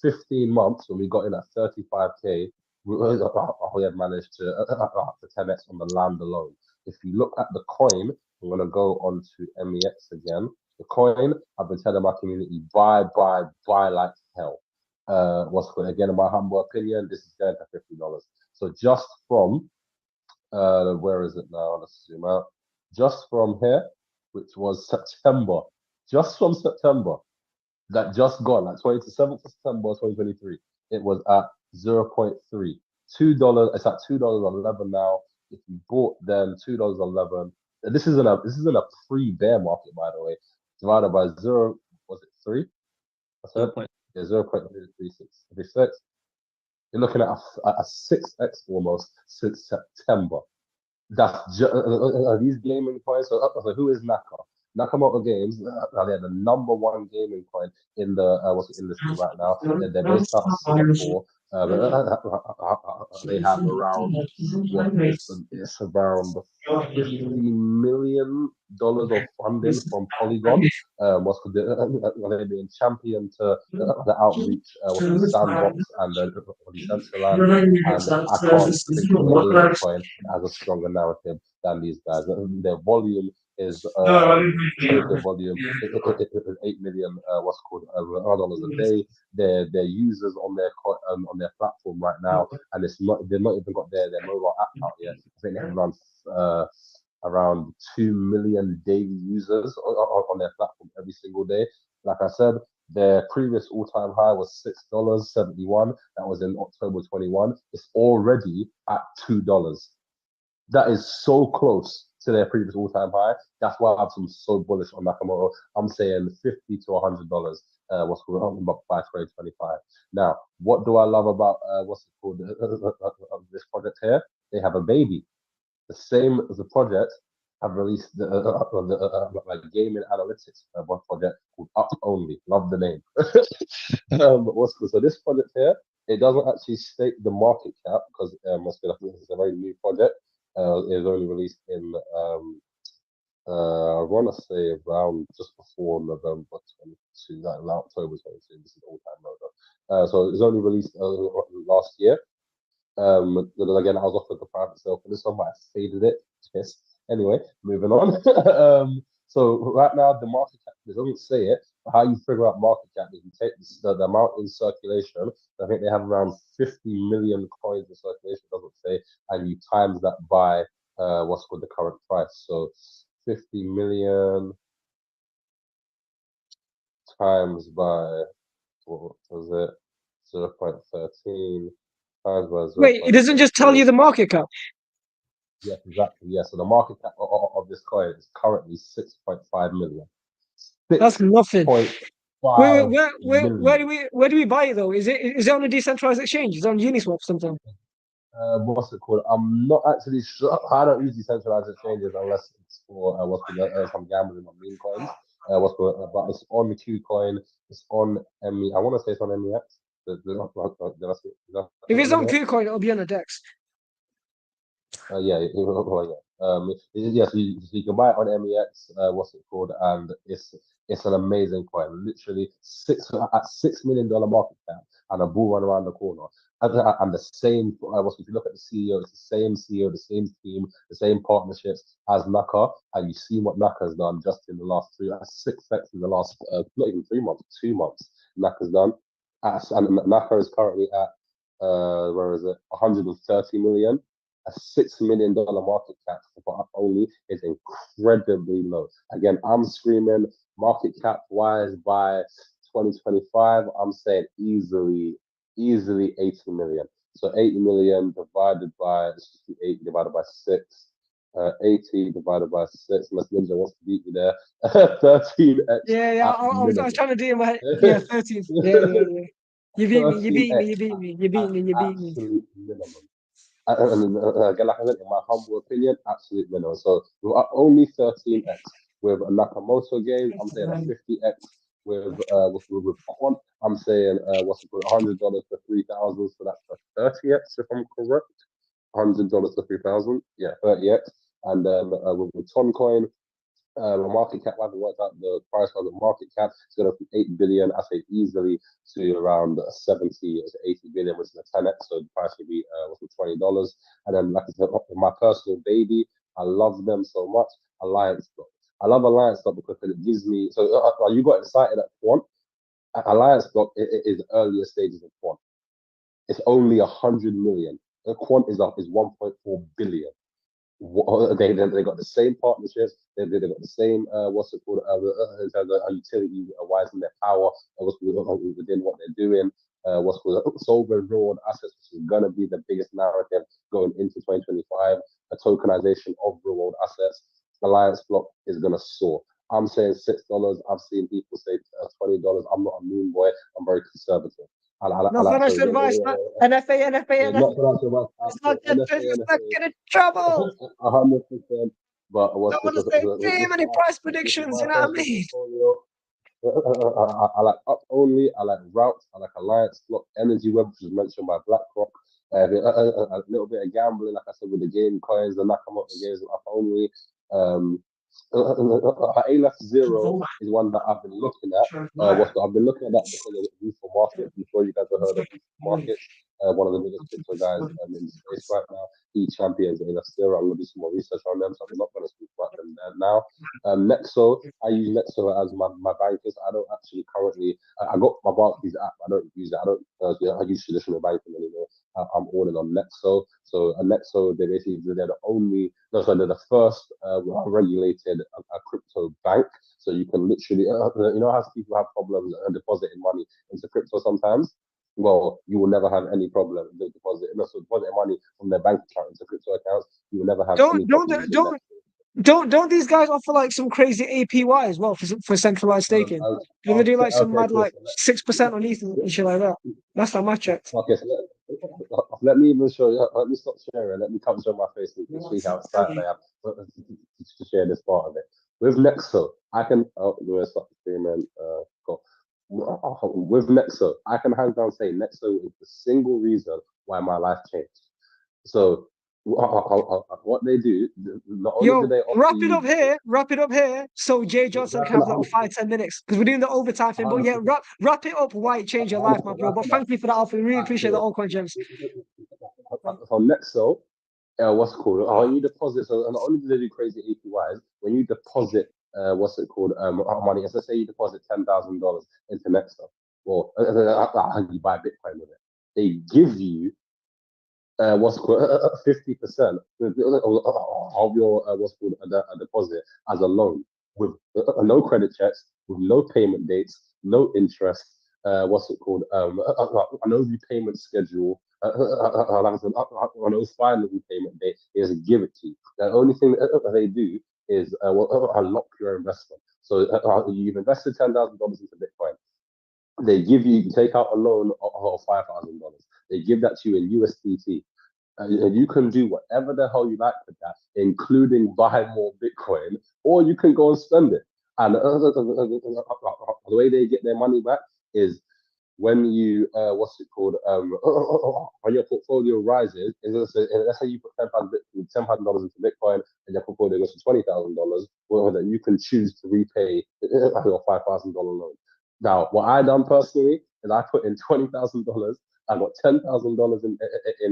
15 months, when we got in at 35k, we had managed to 10x on the land alone. If you look at the coin, I'm gonna go on to MEX again. The coin, I've been telling my community, buy like hell. What's good? Again, in my humble opinion, this is going to $50. So just from where is it now? Let's zoom out. Just from here, which was September, just from September, that just gone, like 27th of September 2023, it was at 0.3. $2, it's at $2.11 now. If you bought then $2.11, this isn't a pre-bear market, by the way. Divided by 0, was it 3? Yeah, 0.36. You're looking at a 6x almost since September. That's are these gaming coins. So who is Naka? Nakamoto Games. They're the number one gaming coin in the what's the industry right now. They're based out of Singapore. They have around it's around $50 million of funding from Polygon. What's called they're being champion to the outreach. What's the Sandbox and the Decentraland. And I can't think of a gaming coin that has a stronger narrative than these guys. Their volume is token volume is 8 million what's called dollars a day. Their users on their platform right now, and they've not even got their mobile app out yet. I think they have around 2 million daily users on their platform every single day. Like I said, their previous all-time high was $6.71. That was in October 21. It's already at $2. That is so close to their previous all-time high. That's why I'm so bullish on Nakamoto. I'm saying $50 to $100. What's called by 2025. Now, what do I love about what's it called this project here? They have a baby. The same as the project have released like gaming analytics one project called Up Only. Love the name. What's cool? So this project here, it doesn't actually state the market cap because it's a very new project. It was only released in I want to say around just before November 22, like October 22. This is all time low. So it was only released last year. Then again, I was offered the private sale for this one, but I faded it. Yes. Anyway, moving on. So right now, the market cap, it doesn't say it, but how you figure out market cap is you take the amount in circulation. I think they have around 50 million coins in circulation, doesn't say, and you times that by what's called the current price. So 50 million times by, what was it, 0.13 times by 0. Wait, it doesn't just tell you the market cap. Yes, exactly. Yeah. So the market cap of this coin is currently 6.5 million. That's nothing. 6.5 Where do we buy it though? Is it on a decentralized exchange? Is it on Uniswap something? What's it called? I'm not actually sure. I don't use decentralized exchanges unless it's for some gambling on meme coins. But it's on the KuCoin. It's on ME. I want to say it's on MEX. If it's on KuCoin, it'll be on a DEX. Yeah. Yes, so you can buy it on MEX. What's it called? And it's an amazing coin. Literally $6 million market cap, and a bull run around the corner. And the same. If you look at the CEO, it's the same CEO, the same team, the same partnerships as Naka. And you see what Naka's done just in the last 6x in the last not even 3 months, 2 months. Naka's done. And Naka is currently at where is it? 130 million. A $6 million market cap for only is incredibly low. Again, I'm screaming market cap wise by 2025. I'm saying easily 80 million. So 80 million divided by 8 divided by 6. 80 divided by 6. Unless Ninja wants to beat me there. 13x. Yeah. I was trying to do it in my head. Yeah, 13. Yeah. You beat me. You beat me. Absolute minimum. Again, like I said, in my humble opinion, absolute minimum. So with only 13x with a Nakamoto game, I'm saying a 50x with Quant. I'm saying what's it called, $100 for 3,000. So that's a 30x if I'm correct. $100 for 3,000. Yeah, 30x. And then with Toncoin, the market cap, I haven't worked out the price of the market cap. It's going to be 8 billion. I say easily to around 70 to 80 billion, which is a 10x. So the price would be $20. And then, like I said, my personal baby, I love them so much. Alliance Block. I love Alliance Block because it gives me. So you got excited at Quant. Alliance Block is earlier stages of Quant. It's only 100 million. Quant is 1.4 billion. They got the same partnerships. They got the same what's it called in terms of utility wise and their power within what they're doing. What's called sovereign real assets, which is gonna be the biggest narrative going into 2025. A tokenization of real world assets. Alliance Block is gonna soar. I'm saying $6. I've seen people say $20. I'm not a mean boy. I'm very conservative. I No like to financial advice. NFA, NFA, it's not NFA. financial advice. It's not get NFA, let's not NFA, get in trouble. 100%. But what's Don't want to say too many price predictions. You know what I mean? I like up only. I like routes. I like alliance block energy web, which was mentioned by BlackRock. A little bit of gambling, like I said, with the game coins, the Nakamoto games, up only. A-Left Zero is one that I've been looking at. I've been looking at that because of Lethal Markets. I'm sure you guys have heard of Lethal Markets. One of the biggest crypto guys in the space right now. He champions A-Left Zero. I'm going to do some more research on them, so I'm not going to speak about them there now. Nexo, I use Nexo as my bankers. I don't actually currently. I got my Barclays app. I don't use it. I use traditional banking anymore. I'm all in on Nexo. So Nexo, they're the only. No, so they're the first regulated crypto bank. So you can literally, you know how people have problems depositing money into crypto sometimes. Well, you will never have any problem depositing money from their bank account into crypto accounts. You will never have any problems. Don't these guys offer like some crazy APY as well for centralized staking? Don't they do like some mad like 6% on ETH and shit like that? That's how much checked. Okay, so let me even show you. Let me stop sharing. Let me come show my face so you can see how excited I am to share this part of it. With Nexo, I can. Oh, we're stop the stream and go. With Nexo, I can hands down say Nexo is the single reason why my life changed. So what they do, not only do they offer wrap it up here, so Jay Johnson can have like 5-10 minutes because we're doing the overtime thing. But yeah, wrap it up why it changed your life, my bro. But thank you for that, Alpha. We really appreciate the all gems. On Nexo, what's it called? When you deposit, so not only do they do crazy APYs, when you deposit, what's it called? Money. Let's say you deposit $10,000 into Nexo, or you buy Bitcoin with it. They give you what's called 50% of your what's called a deposit as a loan with no credit checks, with no payment dates, no interest. What's it called? No repayment schedule. No final repayment date. Is give it to you. The only thing that they do is unlock your investment. So you've invested $10,000 into Bitcoin. They give you take out a loan of $5,000. They give that to you in USDT. And you can do whatever the hell you like with that, including buy more Bitcoin, or you can go and spend it. And the way they get their money back is when you, what's it called, when your portfolio rises, let's say you put $10,000 into Bitcoin and your portfolio goes to $20,000, well, then you can choose to repay your $5,000 loan. Now, what I done personally is I put in $20,000. I got $10,000 in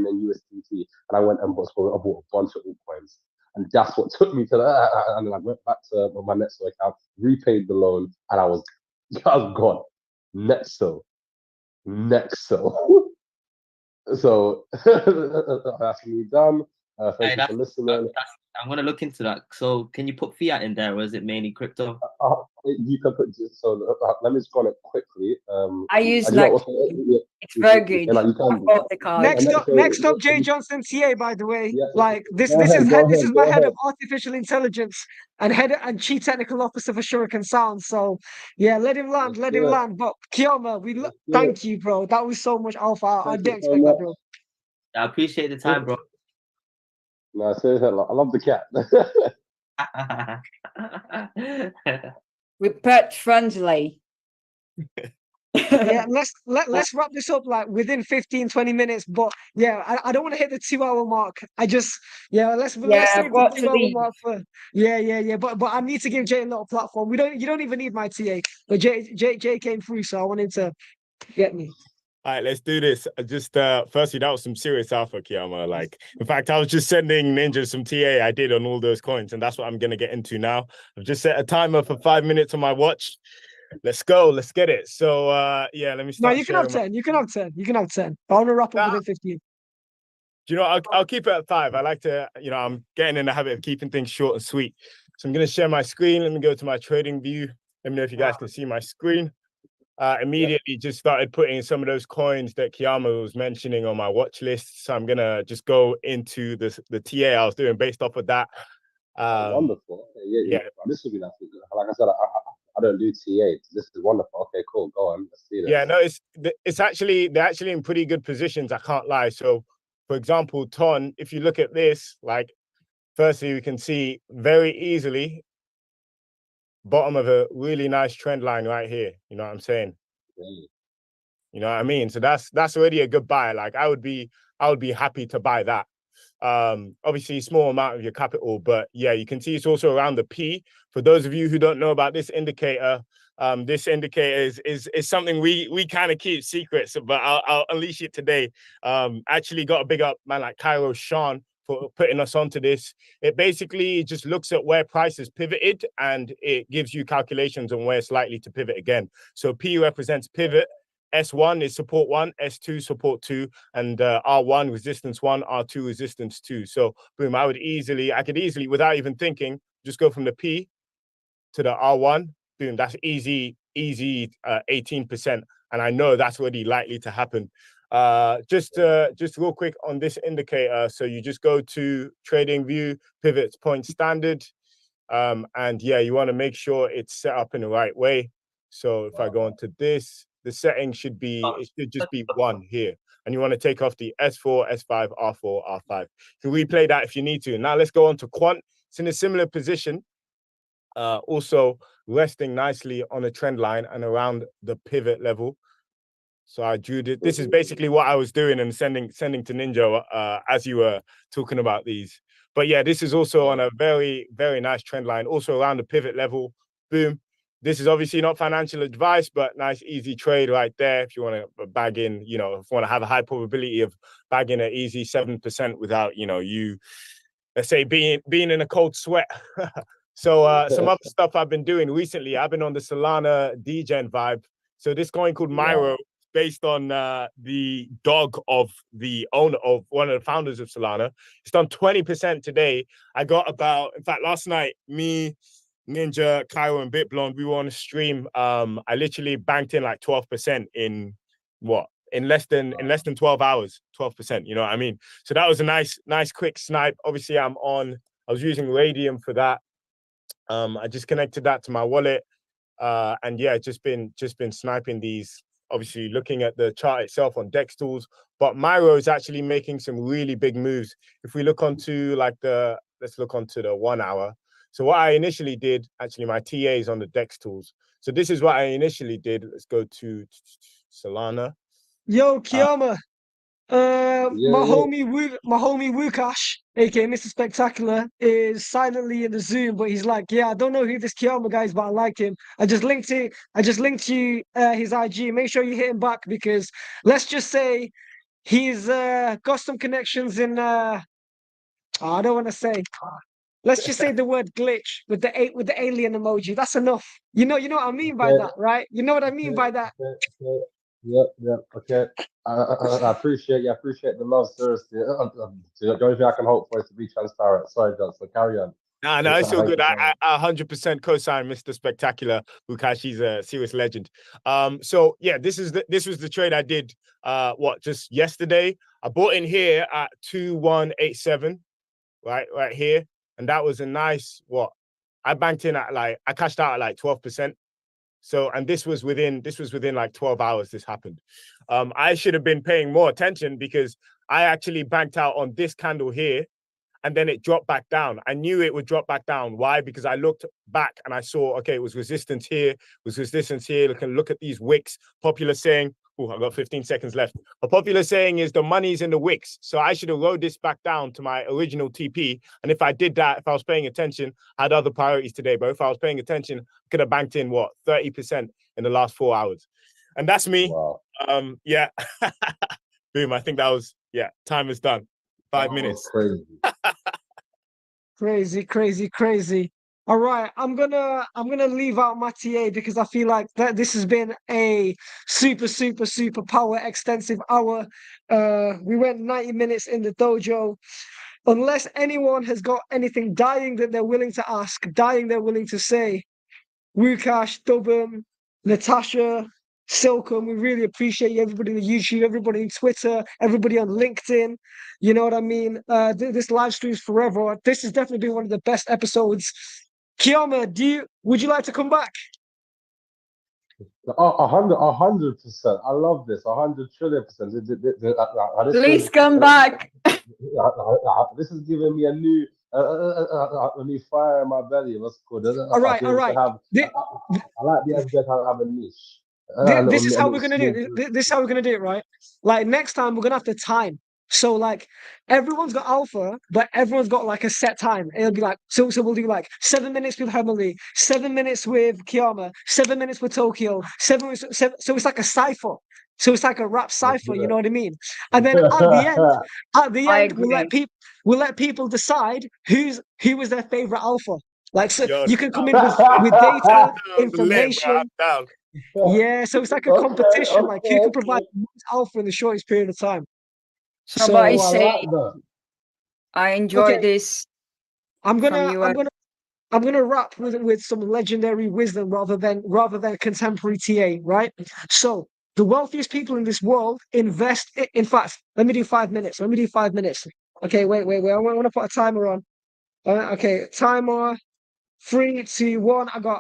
USDT, and I went and bought a bunch of altcoins, and that's what took me to that. And then I went back to my Nexo account, repaid the loan, and I was gone. Nexo. So that's me done. Thank you for listening. I'm gonna look into that. So, can you put fiat in there, or is it mainly crypto? You can put so. Let me just go on it quickly. I use like it's very good. Next up, Jay Johnson TA. By the way, like this is my head of artificial intelligence and chief technical officer for Shuriken Sound. So yeah, let him land. But Kiama, thank you, bro. That was so much alpha. I didn't expect that, bro. I appreciate the time, bro. No, seriously, I love the cat. We're pet friendly. Yeah, let's wrap this up like within 15-20 minutes. But yeah, I don't want to hit the 2-hour mark. Let's save the 2-hour mark for yeah. But I need to give Jay a little platform. You don't even need my TA. But Jay came through, so I wanted to get me. All right, let's do this. Just firstly, that was some serious alpha, Kiama. Like, in fact, I was just sending Ninja some TA I did on all those coins, and that's what I'm gonna get into now. I've just set a timer for 5 minutes on my watch. Let's go. Let's get it. So yeah, let me start. No, you can have 10. You can have 10. You can have 10. I want to wrap up within 15. Do you know, I'll keep it at 5. I like to, I'm getting in the habit of keeping things short and sweet. So I'm gonna share my screen. Let me go to my trading view. Let me know if you guys can see my screen. Immediately just started putting some of those coins that Kiama was mentioning on my watch list. So I'm gonna just go into the TA I was doing based off of that. Wonderful. Okay, yeah. Yeah, This would be like I said, I don't do TA. This is wonderful. Okay, cool. Go on. Let's see this. yeah. No, it's actually they're actually in pretty good positions. I can't lie. So, for example, Ton, if you look at this, like, firstly, we can see very easily bottom of a really nice trend line right here. You know what I'm saying? Okay. You know what I mean? So that's already a good buy. Like I would be happy to buy that. Obviously small amount of your capital, but yeah, you can see it's also around the P. For those of you who don't know about this indicator is something we kind of keep secret, so, but I'll unleash it today. Actually got a big up man like Cairo Sean for putting us onto this. It basically just looks at where prices pivoted and it gives you calculations on where it's likely to pivot again. So P represents pivot. S1 is support 1, S2 support 2, and R1 resistance 1, R2 resistance 2. So boom, I could easily, without even thinking, just go from the P to the R1. Boom, that's easy 18%. And I know that's already likely to happen. Just real quick on this indicator. So you just go to trading view, pivot point standard. And yeah, you want to make sure it's set up in the right way. So if I go into this, the setting should just be 1 here. And you want to take off the S4, S5, R4, R5. You can replay that if you need to. Now let's go on to quant. It's in a similar position. Also resting nicely on a trend line and around the pivot level. So I drew it. This is basically what I was doing and sending to Ninja as you were talking about these. But yeah, this is also on a very, very nice trend line, also around the pivot level. Boom. This is obviously not financial advice, but nice, easy trade right there. If you want to bag in, if you want to have a high probability of bagging an easy 7% without, you, let's say, being in a cold sweat. So some other stuff I've been doing recently, I've been on the Solana degen vibe. So this coin called Myro, based on the dog of the owner of one of the founders of Solana. It's done 20% today. I got in fact, last night, me, Ninja, Cairo, and BitBlond, we were on a stream. I literally banked in like 12% in less than 12 hours, 12%, you know what I mean? So that was a nice quick snipe. Obviously, I was using Radium for that. I just connected that to my wallet. And yeah, just been sniping these, obviously looking at the chart itself on Dex tools, but Myro is actually making some really big moves. If we look onto let's look onto the 1 hour. So what I initially did, actually my TA is on the Dex tools. So this is what I initially did. Let's go to Solana. Yo, Kiama. My yeah. homie Wukash, aka Mr. Spectacular, is silently in the Zoom, but he's like, yeah, I don't know who this Kiama guy is, but I like him. I just linked you his IG. Make sure you hit him back because let's just say he's got some connections in I don't want to say. Let's just say the word glitch with the alien emoji. That's enough. You know what I mean by that, right? You know what I mean by that. Okay. Yep. Okay. I appreciate I appreciate the love, seriously. The only thing I can hope for is to be transparent. Sorry, John. So carry on. No, it's all good. I 100% co-sign Mr. Spectacular, Bukashi's a serious legend. So yeah, this was the trade I did just yesterday. I bought in here at 2187, right here. And that was a nice I banked in at I cashed out at like 12%. So, and this was within like 12 hours this happened. I should have been paying more attention because I actually banked out on this candle here and then it dropped back down. I knew it would drop back down. Why? Because I looked back and I saw, okay, it was resistance here, Look at these wicks. Popular saying, I've got 15 seconds left. A popular saying is the money's in the wicks. So I should have rode this back down to my original TP. And if I did that, if I was paying attention, I had other priorities today. But if I was paying attention, I could have banked in 30% in the last 4 hours. And that's me. Wow. Yeah. Boom. I think that was, time is done. 5 minutes. Crazy. All right, I'm gonna leave out my TA because I feel like that this has been a super power extensive hour. We went 90 minutes in the dojo. Unless anyone has got anything dying that they're willing to ask, dying they're willing to say, Wukash, Dubum, Natasha, Silcom, we really appreciate you, everybody on YouTube, everybody on Twitter, everybody on LinkedIn. You know what I mean? This live stream's forever. This has definitely been one of the best episodes. Kiama, would you like to come back? 100%. I love this. 100 trillion%. This Please is come back. this is giving me a new fire in my belly. What's good? All right. I like the idea to have a niche. This is A how little we're gonna do small it. This is how we're gonna do it, right? Like next time we're gonna have to time. So like everyone's got alpha, but everyone's got like a set time. It'll be like so we'll do like 7 minutes with Emily, 7 minutes with Kiama, 7 minutes with Towkeo, so it's like a cipher. So it's like a rap cipher, you know what I mean? And then at the I end, agree. we'll let people decide who was their favorite alpha. Like so Yo, you can come in with data, I'm lit, bro. I'm information. down. Yeah, so it's like a competition, like who can provide Okay. the most alpha in the shortest period of time. Somebody So I say like that. I enjoyed okay, this I'm from gonna you. I'm gonna I'm gonna wrap with some legendary wisdom rather than contemporary TA, right? So the wealthiest people in this world invest. In fact, let me do 5 minutes. Let me do 5 minutes. Okay, wait. I want to put a timer on. Okay, timer. 3, 2, 1. I got.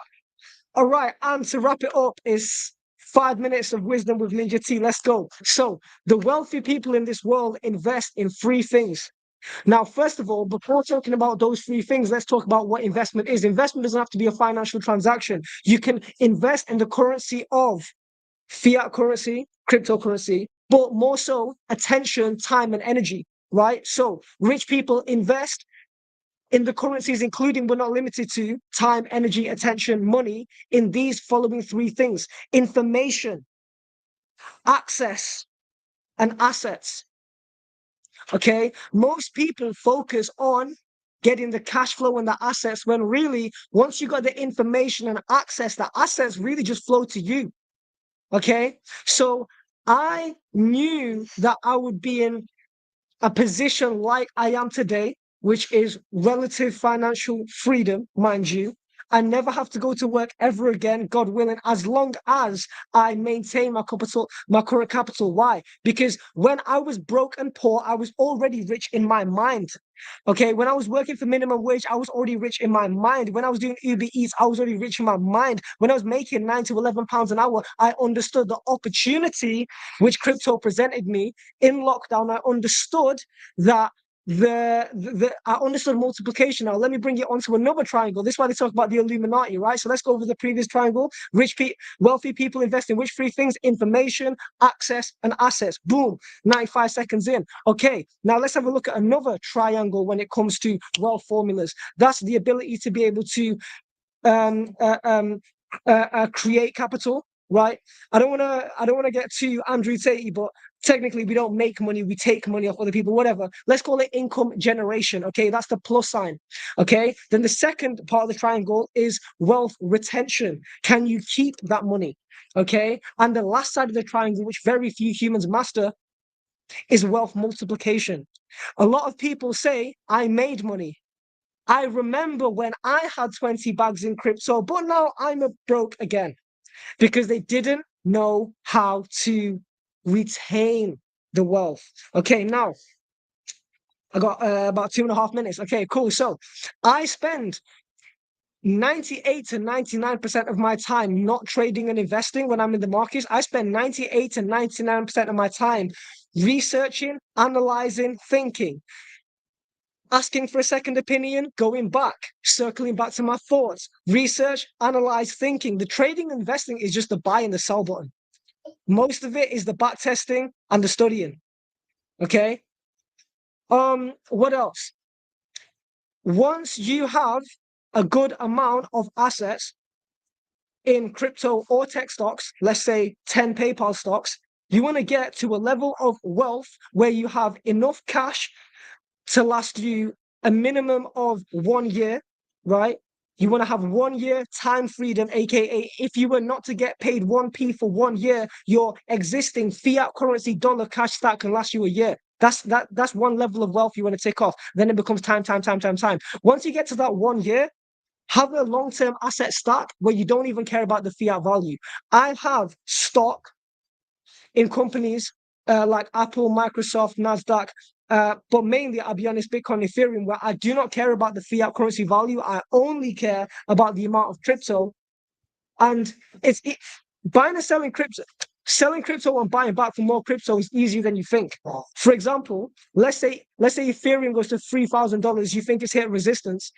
All right, and to wrap it up is 5 minutes of wisdom with NinjaTea. Let's go. So the wealthy people in this world invest in three things. Now, first of all, before talking about those three things, let's talk about what investment is. Investment doesn't have to be a financial transaction. You can invest in the currency of fiat currency, cryptocurrency, but more so attention, time, and energy, right? So rich people invest in the currencies, including but not limited to time, energy, attention, money, in these following three things: information, access, and assets. Okay, most people focus on getting the cash flow and the assets when really, once you got the information and access, the assets really just flow to you. Okay, so I knew that I would be in a position like I am today, which is relative financial freedom, mind you. I never have to go to work ever again, God willing, as long as I maintain my current capital. Why? Because when I was broke and poor, I was already rich in my mind. Okay, when I was working for minimum wage, I was already rich in my mind. When I was doing Uber Eats, I was already rich in my mind. When I was making £9 to £11 an hour, I understood the opportunity which crypto presented me in lockdown. I understood that I understood multiplication. Now let me bring it onto another triangle. This is why they talk about the Illuminati, right? So let's go over the previous triangle. Wealthy people invest in which three things? Information, access, and assets. Boom. 95 seconds in. Okay, now let's have a look at another triangle when it comes to wealth formulas. That's the ability to be able to create capital, right? I don't want to get too Andrew Tate, but technically we don't make money, we take money off other people, whatever. Let's call it income generation. Okay, that's the plus sign. Okay, then the second part of the triangle is wealth retention. Can you keep that money? Okay, and the last side of the triangle, which very few humans master, is wealth multiplication. A lot of people say I made money. I remember when I had 20 bags in crypto, but now I'm a broke again because they didn't know how to retain the wealth. Okay, now I got about 2.5 minutes. Okay, cool. So I spend 98 to 99% of my time not trading and investing when I'm in the markets. I spend 98 to 99% of my time researching, analyzing, thinking, asking for a second opinion, going back, circling back to my thoughts, research, analyze, thinking. The trading and investing is just the buy and the sell button. Most of it is the back testing and the studying. Okay. What else? Once you have a good amount of assets in crypto or tech stocks, let's say 10 PayPal stocks, you want to get to a level of wealth where you have enough cash to last you a minimum of 1 year, right? You want to have 1 year time freedom, aka if you were not to get paid 1p for 1 year, your existing fiat currency dollar cash stack can last you a year. That's one level of wealth you want to tick off. Then it becomes time. Once you get to that 1 year, have a long-term asset stack where you don't even care about the fiat value. I have stock in companies like Apple, Microsoft, NASDAQ, but mainly, I'll be honest, Bitcoin, Ethereum, where I do not care about the fiat currency value. I only care about the amount of crypto. And buying and selling crypto and buying back for more crypto is easier than you think. For example, let's say Ethereum goes to $3,000, you think it's hit resistance.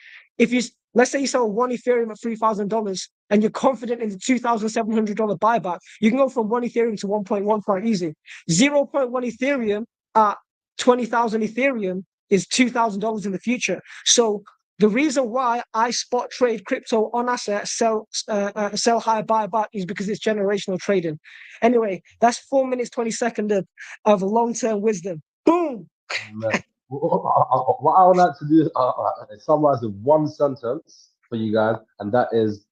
Let's say you sell one Ethereum at $3,000 and you're confident in the $2,700 buyback, you can go from one Ethereum to 1.1 quite easy. 0.1 Ethereum at 20,000 Ethereum is $2,000 in the future. So the reason why I spot trade crypto on asset, sell high, buy back is because it's generational trading. Anyway, that's 4 minutes, 20 seconds of long-term wisdom. Boom! What I would like to do is summarize in one sentence for you guys, and that is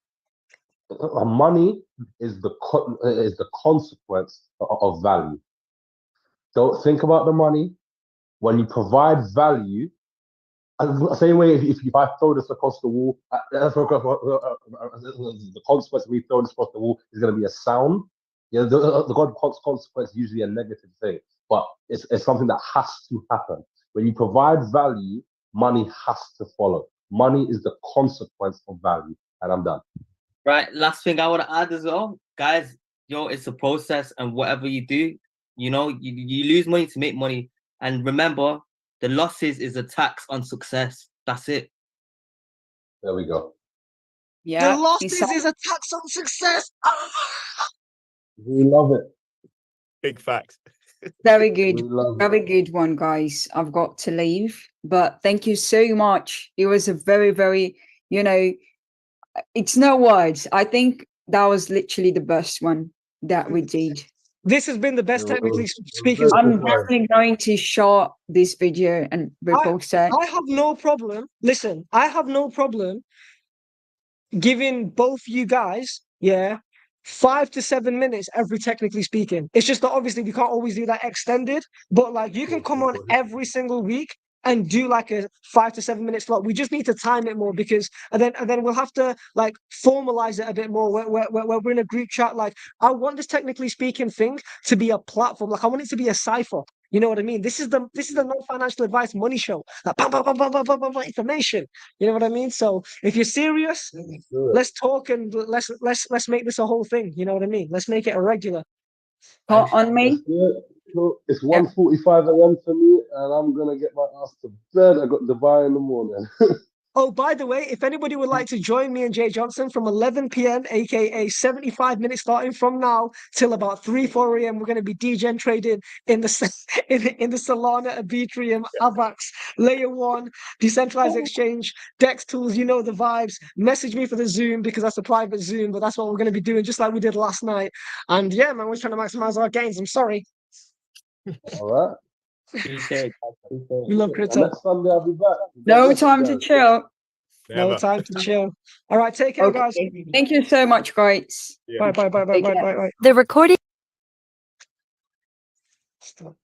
money is the consequence of value. Don't think about the money. When you provide value, the same way if I throw this across the wall, the consequence of me throwing this across the wall is going to be a sound. Yeah, the consequence is usually a negative thing, but it's something that has to happen. When you provide value, money has to follow. Money is the consequence of value, and I'm done. Right, last thing I want to add as well, guys, it's a process, and whatever you do, you lose money to make money, and remember, the losses is a tax on success. That's it. There we go. Yeah. The losses is a tax on success. We love it. Big facts. Very good. We love it. Very good one, guys. I've got to leave, but thank you so much. It was a very, very, it's no words. I think that was literally the best one that we did. This has been the best technically speaking. I'm definitely going to share this video and repost it. I have no problem. Listen, I have no problem giving both you guys, 5 to 7 minutes every technically speaking. It's just that obviously we can't always do that extended, but like you can come on every single week and do like a 5 to 7 minute slot. We just need to time it more because and then we'll have to like formalize it a bit more where we're in a group chat. Like I want this technically speaking thing to be a platform. Like I want it to be a cipher. You know what I mean? This is the no financial advice money show. Like information. You know what I mean? So if you're serious, let's talk and let's make this a whole thing. You know what I mean? Let's make it a regular. On me. It's 1:45 a.m. for me, and I'm gonna get my ass to bed. I got Dubai in the morning. Oh, by the way, if anybody would like to join me and Jay Johnson from 11 p.m., aka 75 minutes starting from now till about 4 a.m., we're going to be DGen trading in the Solana, Ethereum, AVAX, Layer 1, decentralized exchange, DEX tools, you know the vibes. Message me for the Zoom because that's a private Zoom, but that's what we're going to be doing just like we did last night. And yeah, man, we're trying to maximize our gains. I'm sorry. All right. We love crypto. Next Sunday I'll be back. No time to chill. No time to chill. All right, take care, guys. Thank you so much, guys. Bye. The recording. Stop.